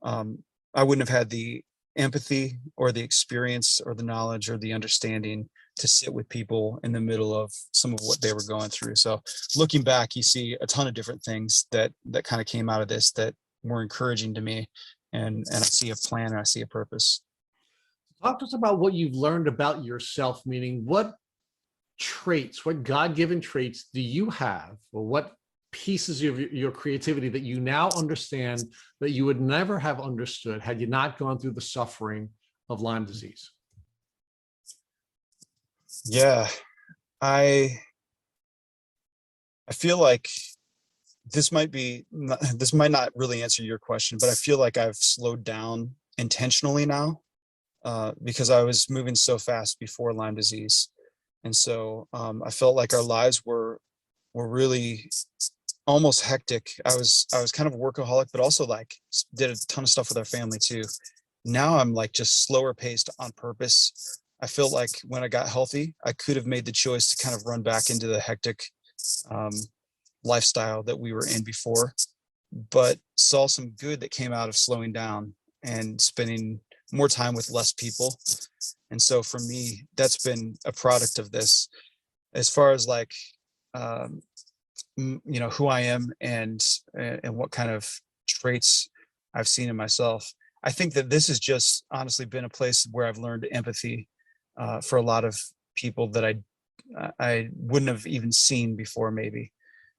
I wouldn't have had the empathy or the experience or the knowledge or the understanding to sit with people in the middle of some of what they were going through. So looking back, you see a ton of different things that kind of came out of this that were encouraging to me. And I see a plan and I see a purpose. Talk to us about what you've learned about yourself, meaning what traits, what God-given traits do you have, or what pieces of your creativity that you now understand that you would never have understood had you not gone through the suffering of Lyme disease? Yeah, I feel like this might not really answer your question, but I feel like I've slowed down intentionally now because I was moving so fast before Lyme disease. And so I felt like our lives were really almost hectic. I was kind of a workaholic, but also like did a ton of stuff with our family too. Now I'm like just slower paced on purpose. I feel like when I got healthy, I could have made the choice to kind of run back into the hectic lifestyle that we were in before, but saw some good that came out of slowing down and spending more time with less people. And so for me, that's been a product of this. As far as like, who I am and what kind of traits I've seen in myself, I think that this has just honestly been a place where I've learned empathy for a lot of people that I wouldn't have even seen before maybe.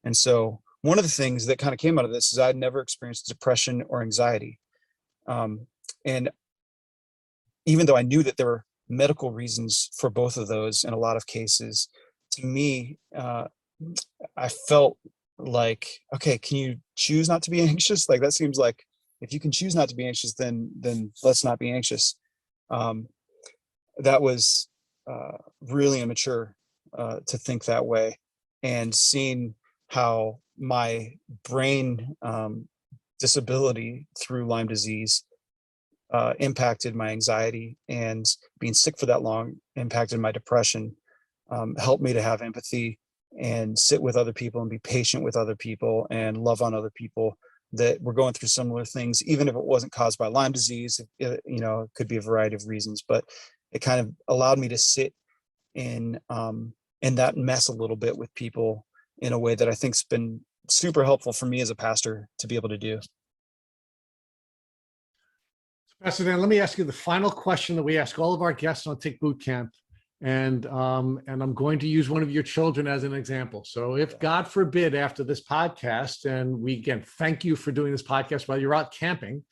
And so one of the things that kind of came out of this is I'd never experienced depression or anxiety. And even though I knew that there were medical reasons for both of those in a lot of cases, to me, I felt like, okay, can you choose not to be anxious? Like, that seems like if you can choose not to be anxious, then let's not be anxious. That was really immature to think that way. And seeing how my brain disability through Lyme disease impacted my anxiety, and being sick for that long impacted my depression, helped me to have empathy and sit with other people and be patient with other people and love on other people that were going through similar things, even if it wasn't caused by Lyme disease. It could be a variety of reasons, but it kind of allowed me to sit in that mess a little bit with people in a way that I think's been super helpful for me as a pastor to be able to do. Pastor Dan, let me ask you the final question that we ask all of our guests on Tick Boot Camp. And I'm going to use one of your children as an example. So if God forbid, after this podcast, and we again thank you for doing this podcast while you're out camping,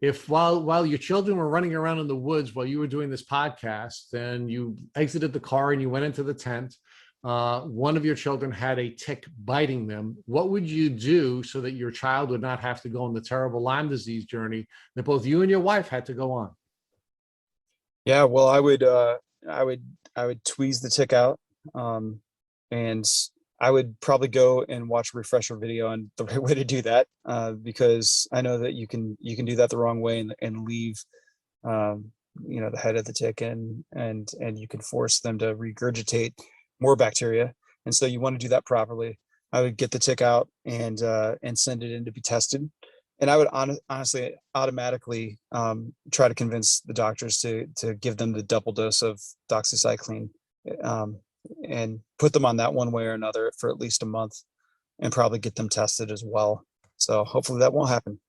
if while your children were running around in the woods while you were doing this podcast, and you exited the car and you went into the tent, one of your children had a tick biting them, what would you do so that your child would not have to go on the terrible Lyme disease journey that both you and your wife had to go on? Yeah, well, I would tweeze the tick out, and I would probably go and watch a refresher video on the right way to do that, because I know that you can do that the wrong way and leave the head of the tick, and you can force them to regurgitate more bacteria. And so you want to do that properly. I would get the tick out and send it in to be tested. And I would honestly automatically try to convince the doctors to give them the double dose of doxycycline, and put them on that one way or another for at least a month, and probably get them tested as well. So hopefully that won't happen.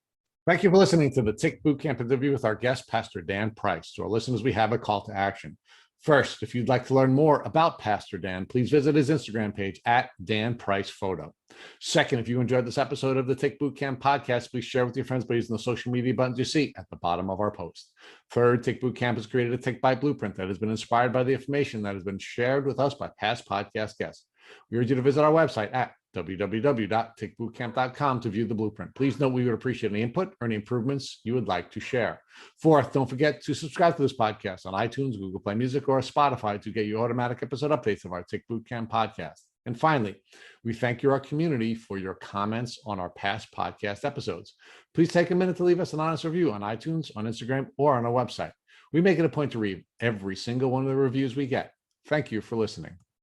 Thank you for listening to the Tick Boot Camp interview with our guest, Pastor Dan Price. To our listeners, we have a call to action. First, if you'd like to learn more about Pastor Dan, please visit his Instagram page at Dan Price Photo. Second, if you enjoyed this episode of the Tick Boot Camp podcast, please share with your friends by using the social media buttons you see at the bottom of our post. Third, Tick Boot Camp has created a Tick Bite blueprint that has been inspired by the information that has been shared with us by past podcast guests. We urge you to visit our website at www.tickbootcamp.com to view the blueprint. Please note we would appreciate any input or any improvements you would like to share. Fourth, don't forget to subscribe to this podcast on iTunes, Google Play Music, or Spotify to get your automatic episode updates of our Tick Boot Camp podcast. And finally, we thank our community for your comments on our past podcast episodes. Please take a minute to leave us an honest review on iTunes, on Instagram, or on our website. We make it a point to read every single one of the reviews we get. Thank you for listening.